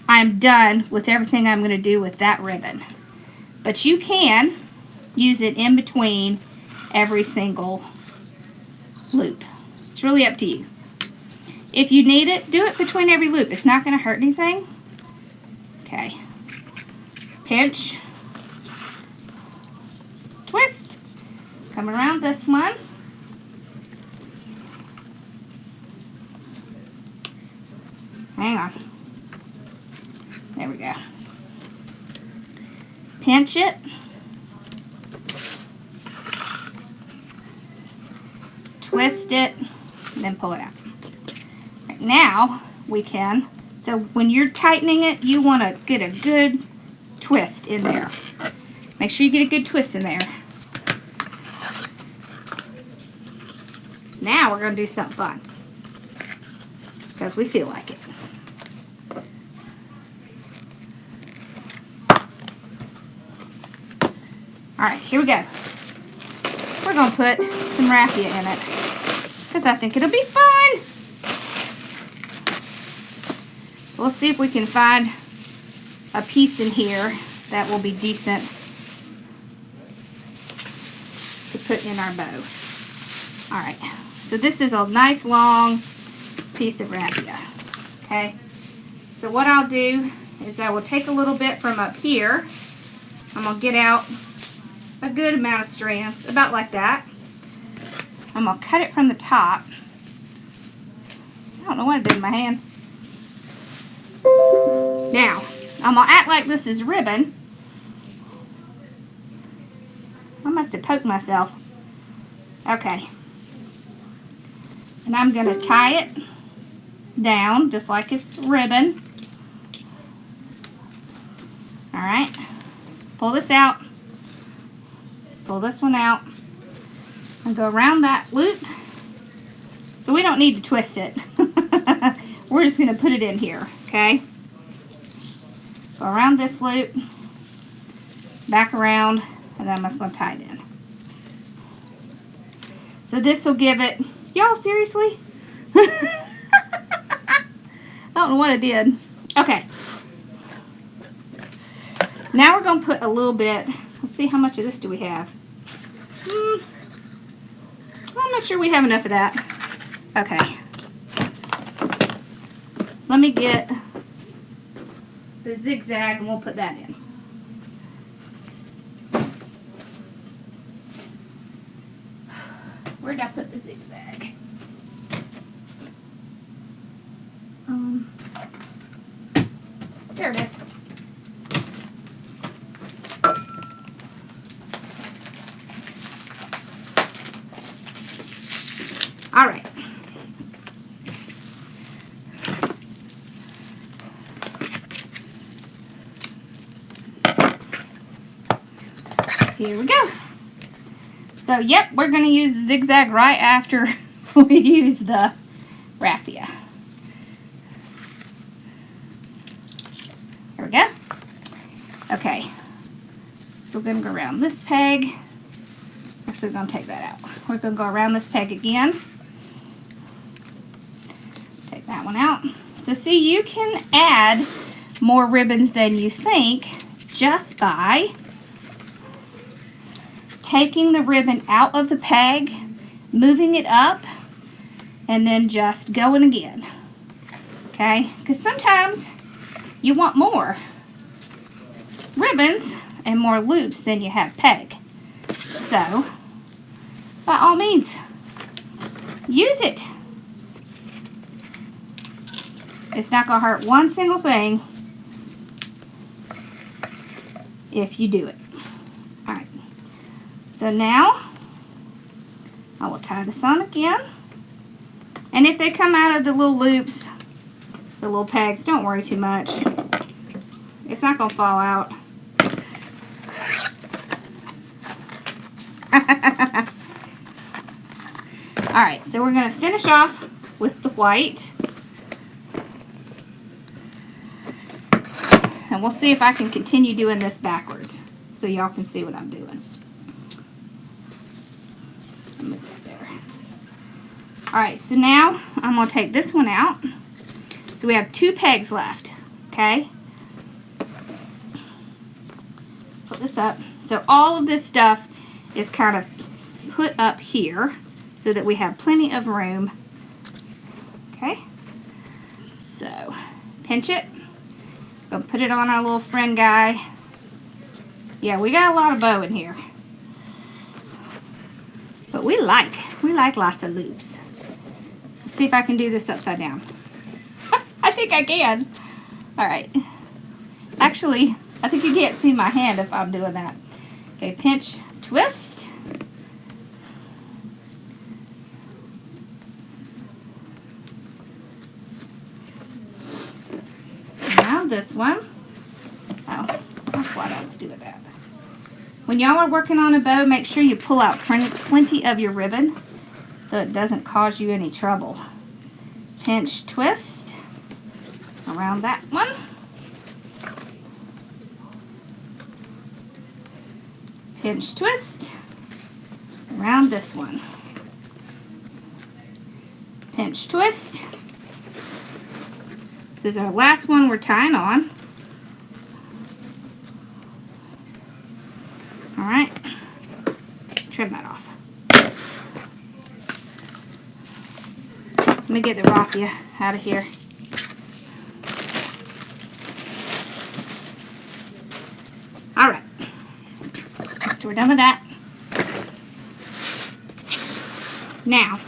A: I'm done with everything I'm going to do with that ribbon. But you can use it in between every single loop. It's really up to you. If you need it, do it between every loop. It's not going to hurt anything. Okay. Pinch. Twist. Come around this one. Hang on. There we go. Pinch it. Twist it. And then pull it out. Right, now we can, so when you're tightening it, you want to get a good twist in there. Make sure you get a good twist in there. Now we're going to do something fun. Because we feel like it. Alright, here we go. We're going to put some raffia in it. Because I think it'll be fun. So let's see if we can find a piece in here that will be decent to put in our bow. Alright, so this is a nice long piece of raffia. Okay, so what I'll do is I will take a little bit from up here. I'm going to get out a good amount of strands, about like that. I'm going to cut it from the top. I don't know what I did in my hand. Now, I'm going to act like this is ribbon. I must have poked myself. Okay. And I'm going to tie it down just like it's ribbon. Alright. Pull this out. Pull this one out. And go around that loop. So we don't need to twist it. We're just going to put it in here. Okay. Go around this loop. Back around. And then I'm just going to tie it in. So this will give it... Y'all, seriously? I don't know what I did. Okay. Now we're going to put a little bit. Let's see, how much of this do we have? I'm not sure we have enough of that. Okay. Let me get the zigzag and we'll put that in. Where did I put the zigzag? There it is. All right. Here we go. So, yep, we're going to use the zigzag right after we use the raffia. Okay, so we're going to go around this peg. Actually, we're going to take that out. We're going to go around this peg again. Take that one out. So see, you can add more ribbons than you think just by taking the ribbon out of the peg, moving it up, and then just going again. Okay, because sometimes you want more ribbons and more loops than you have peg. So, by all means, use it. It's not going to hurt one single thing if you do it. Alright, so now I will tie this on again. And if they come out of the little loops, the little pegs, don't worry too much. It's not going to fall out. Alright, so we're going to finish off with the white. And we'll see if I can continue doing this backwards so y'all can see what I'm doing. Move that there. Alright, so now I'm going to take this one out. So we have 2 pegs left. Okay? Put this up. So all of this stuff is kind of put up here so that we have plenty of room. Okay? So, pinch it. Go put it on our little friend guy. Yeah, we got a lot of bow in here. But we like lots of loops. Let's see if I can do this upside down. I think I can. Alright. Actually, I think you can't see my hand if I'm doing that. Okay, pinch, twist. Now this one. Oh, that's why I was doing that. When y'all are working on a bow, make sure you pull out plenty of your ribbon so it doesn't cause you any trouble. Pinch, twist around that one. Pinch, twist around this one. Pinch, twist. This is our last one we're tying on. Alright, trim that off. Let me get the raffia out of here. Alright, so we're done with that. Now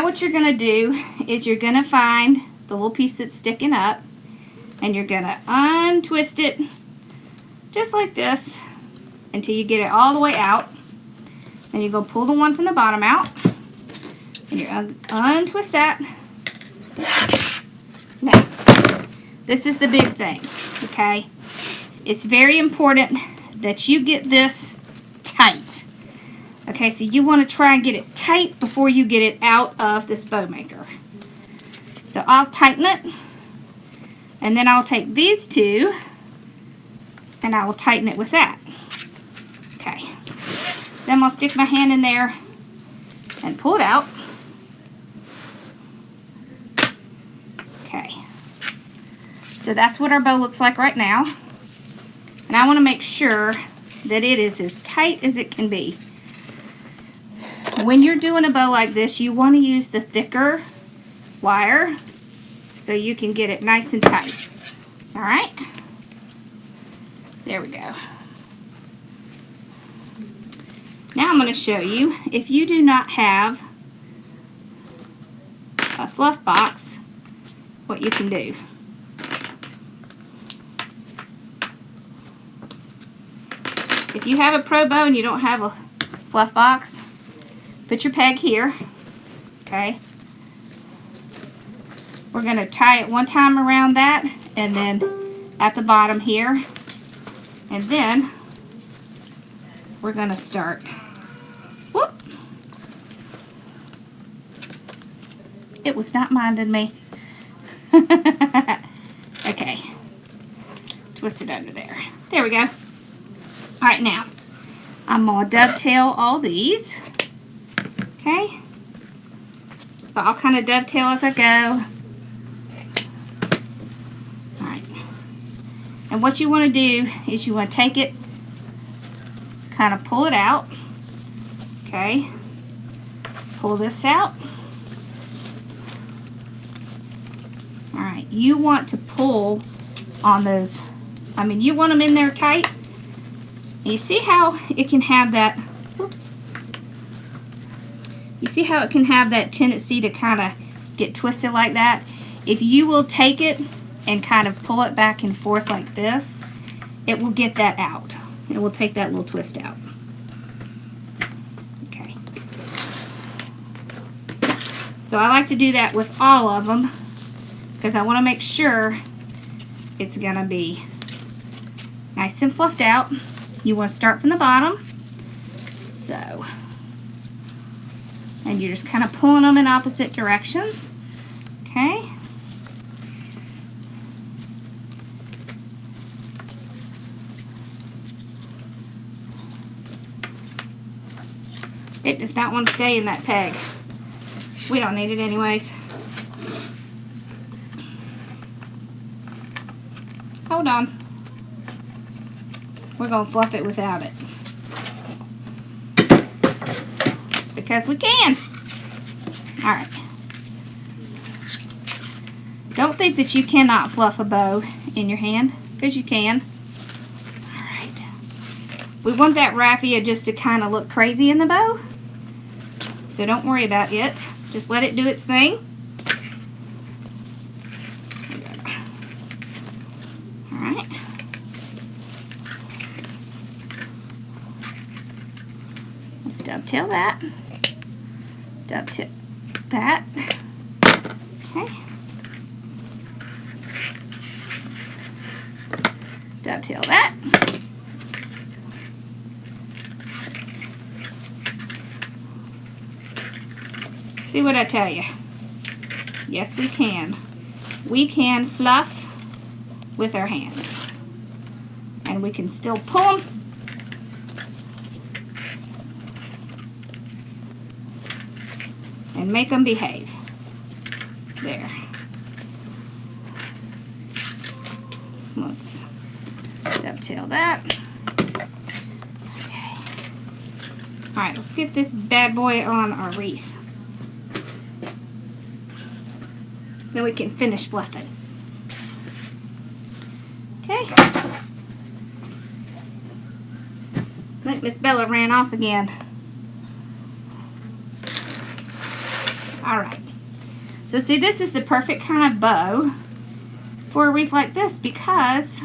A: what you're going to do is you're going to find the little piece that's sticking up and you're going to untwist it just like this until you get it all the way out. Then you're going to pull the one from the bottom out and you're going to untwist that. Now, this is the big thing, okay? It's very important that you get this tight. Okay, so you want to try and get it tight before you get it out of this bow maker. So I'll tighten it, and then I'll take these two, and I will tighten it with that. Okay, then I'll stick my hand in there and pull it out. Okay, so that's what our bow looks like right now. And I want to make sure that it is as tight as it can be. When you're doing a bow like this, you want to use the thicker wire so you can get it nice and tight. Alright? There we go. Now I'm going to show you, if you do not have a fluff box, what you can do. If you have a pro bow and you don't have a fluff box, put your peg here, okay? We're going to tie it one time around that and then at the bottom here. And then we're going to start. Whoop! It was not minding me. Okay. Twist twist it under there. There we go. All right, now I'm going to dovetail all these. Okay. So I'll kind of dovetail as I go. All right. And what you want to do is you want to take it, kind of pull it out. Okay. Pull this out. All right. You want to pull on those. I mean, you want them in there tight. And you see how it can have that, whoops. You see how it can have that tendency to kind of get twisted like that? If you will take it and kind of pull it back and forth like this, it will get that out. It will take that little twist out. Okay. So I like to do that with all of them because I want to make sure it's going to be nice and fluffed out. You want to start from the bottom. So, and you're just kind of pulling them in opposite directions. Okay. It does not want to stay in that peg. We don't need it anyways. Hold on. We're going to fluff it without it. Because we can. Alright. Don't think that you cannot fluff a bow in your hand, because you can. Alright. We want that raffia just to kind of look crazy in the bow. So don't worry about it. Just let it do its thing. Alright. Let's dovetail that. Dovetail that. Okay. Dovetail that. See what I tell you? Yes, we can. We can fluff with our hands. And we can still pull them. And make them behave. There. Let's dovetail that. Okay. Alright, let's get this bad boy on our wreath. Then we can finish fluffing. Okay. I think Miss Bella ran off again. Alright. So see, this is the perfect kind of bow for a wreath like this because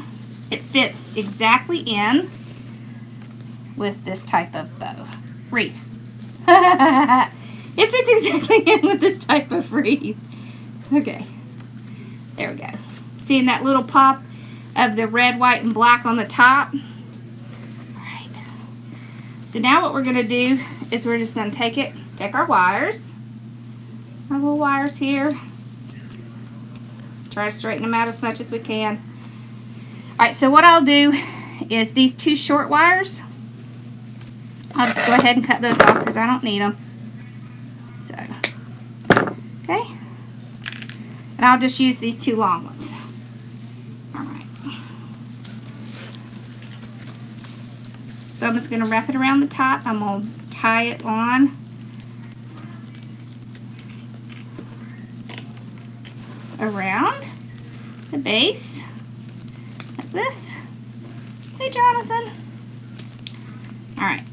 A: it fits exactly in with this type of bow. Wreath. It fits exactly in with this type of wreath. Okay. There we go. Seeing that little pop of the red, white, and black on the top? Alright. So now what we're going to do is we're just going to take our wires. Our little wires here. Try to straighten them out as much as we can. Alright, so what I'll do is these two short wires, I'll just go ahead and cut those off because I don't need them. So, okay. And I'll just use these two long ones. Alright. So I'm just going to wrap it around the top. I'm going to tie it on. Around the base. Like this. Hey, Jonathan. Alright.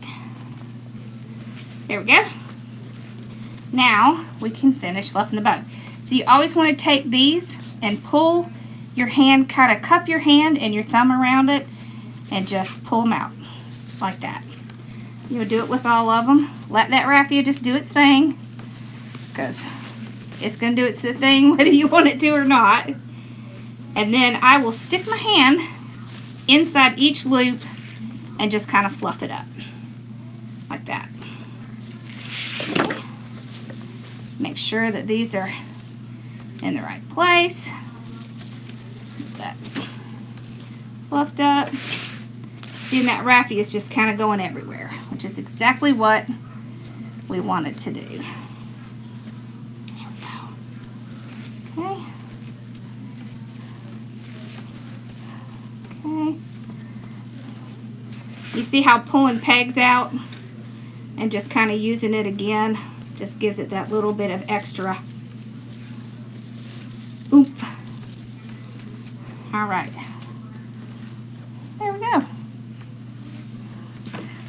A: There we go. Now we can finish fluffing the bow. So you always want to take these and pull your hand, kind of cup your hand and your thumb around it and just pull them out like that. You'll do it with all of them. Let that raffia just do its thing because it's going to do its thing whether you want it to or not. And then I will stick my hand inside each loop and just kind of fluff it up like that. Okay. Make sure that these are in the right place. That. fluffed up. See, that raffia is just kind of going everywhere, which is exactly what we wanted to do. There we go. Okay. Okay. You see how pulling pegs out and just kind of using it again just gives it that little bit of extra oomph. All right. There we go.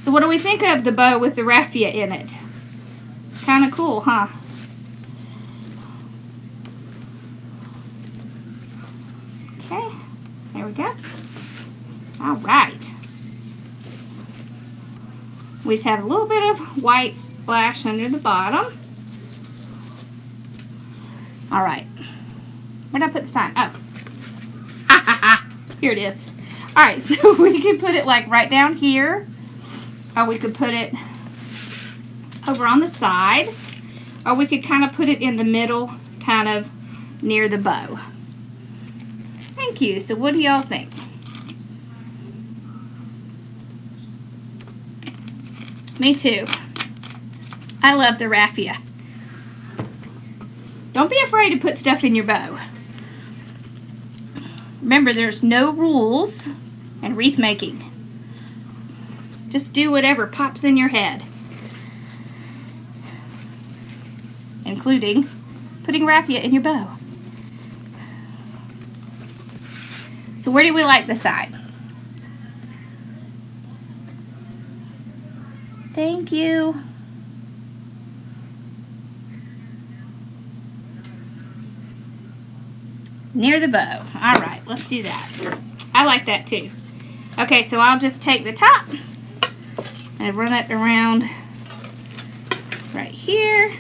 A: So what do we think of the bow with the raffia in it? Kind of cool, huh? Okay, there we go. All right. We just have a little bit of white splash under the bottom. All right. Where did I put the sign? Oh. Here it is. All right, so we can put it like right down here, or we could put it over on the side, or we could kind of put it in the middle, kind of near the bow. Thank you. So what do y'all think? Me too. I love the raffia. Don't be afraid to put stuff in your bow. Remember, there's no rules in wreath making. Just do whatever pops in your head, including putting raffia in your bow. So where do we like the side? Thank you. Near the bow. All right, let's do that. I like that too. Okay, so I'll just take the top and run it around right here.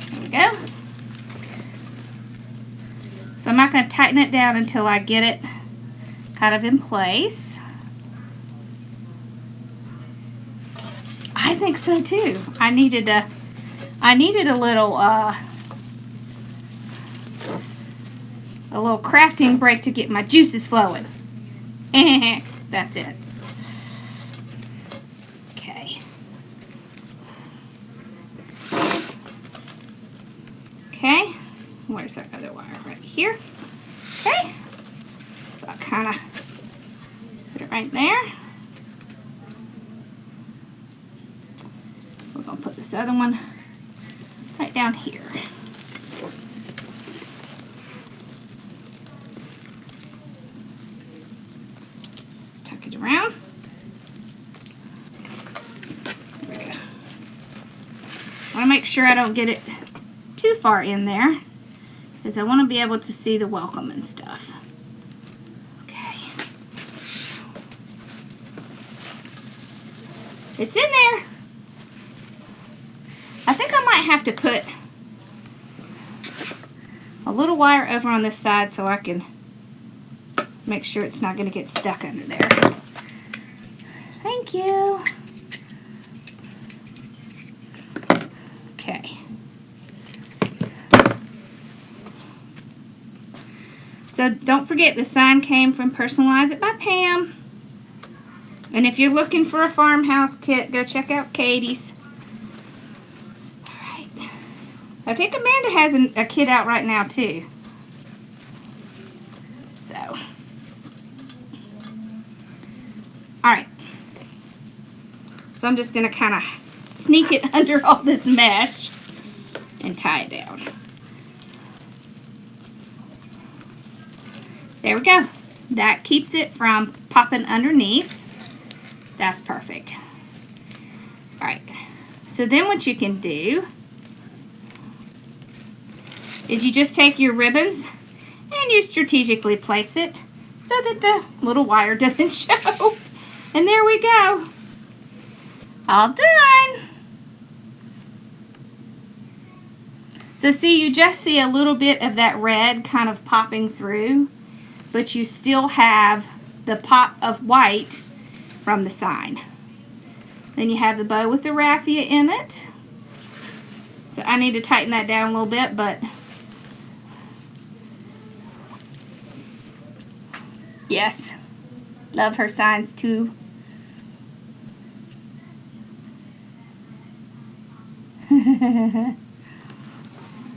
A: There we go. So I'm not going to tighten it down until I get it kind of in place. I think so too. I needed a little crafting break to get my juices flowing. That's it. Okay. Okay. Where's our other wire? Right here. Okay. So I'll kind of put it right there. We're going to put this other one right down here. Let's tuck it around. There we go. I want to make sure I don't get it too far in there, because I want to be able to see the welcome and stuff. Okay. It's in there. I think I might have to put a little wire over on this side so I can make sure it's not going to get stuck under there. Thank you. Okay. So don't forget, the sign came from Personalize It by Pam. And if you're looking for a farmhouse kit, go check out Katie's. Alright. I think Amanda has a kit out right now too. So. Alright. So I'm just going to kind of sneak it under all this mesh and tie it down. There we go. That keeps it from popping underneath. That's perfect. Alright, so then what you can do is you just take your ribbons and you strategically place it so that the little wire doesn't show. And there we go. All done. So see, you just see a little bit of that red kind of popping through, but you still have the pop of white from the sign. Then you have the bow with the raffia in it. So I need to tighten that down a little bit, but yes, love her signs too.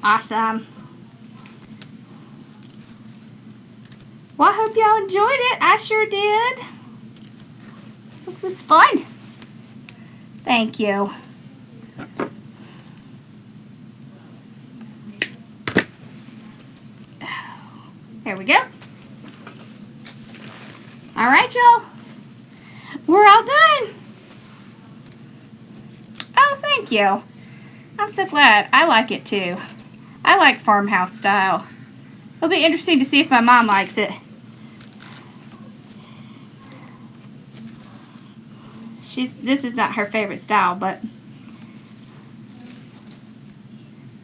A: Awesome. Well, I hope y'all enjoyed it. I sure did. This was fun. Thank you. There we go. All right, y'all. We're all done. Oh, thank you. I'm so glad. I like it too. I like farmhouse style. It'll be interesting to see if my mom likes it. This is not her favorite style, but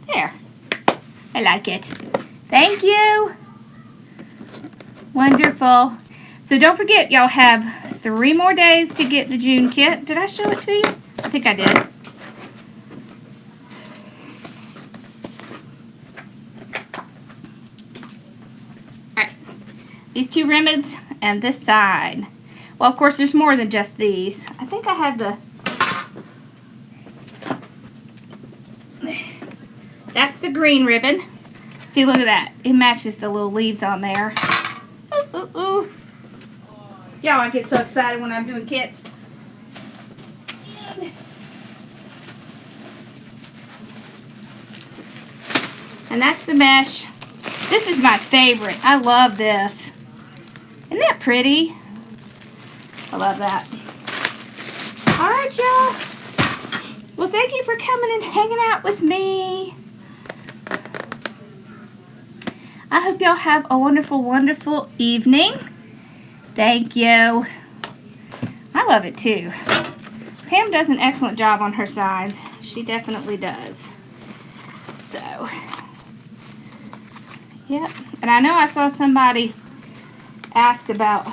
A: there. I like it. Thank you. Wonderful. So don't forget, y'all have 3 more days to get the June kit. Did I show it to you? I think I did. Alright. These 2 ribbons and this side. Well, of course, there's more than just these. I think I have the... That's the green ribbon. See, look at that. It matches the little leaves on there. Ooh, ooh, ooh. Y'all, I get so excited when I'm doing kits. And that's the mesh. This is my favorite. I love this. Isn't that pretty? I love that. Alright, y'all. Well, thank you for coming and hanging out with me. I hope y'all have a wonderful, wonderful evening. Thank you. I love it too. Pam does an excellent job on her sides. She definitely does. So, yep. And I know I saw somebody ask about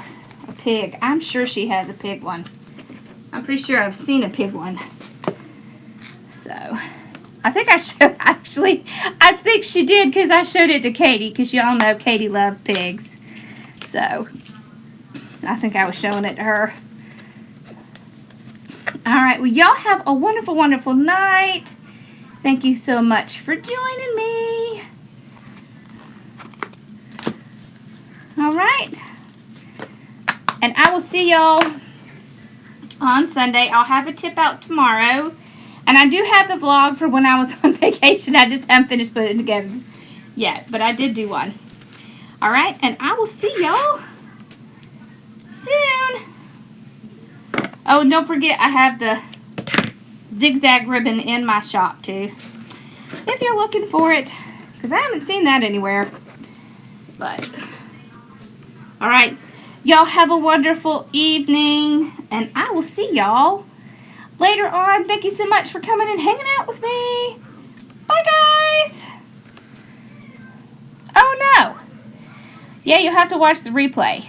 A: a pig. I'm sure she has a pig one. I'm pretty sure I've seen a pig one. So, I think I showed, actually, I think she did because I showed it to Katie, because y'all know Katie loves pigs. So, I think I was showing it to her. Alright, well, y'all have a wonderful, wonderful night. Thank you so much for joining me. Alright. And I will see y'all on Sunday. I'll have a tip out tomorrow. And I do have the vlog for when I was on vacation. I just haven't finished putting it together yet. But I did do one. Alright, and I will see y'all soon. Oh, and don't forget, I have the zigzag ribbon in my shop too, if you're looking for it, because I haven't seen that anywhere. But alright, y'all have a wonderful evening, and I will see y'all later on. Thank you so much for coming and hanging out with me. Bye, guys. Oh no, yeah, you'll have to watch the replay.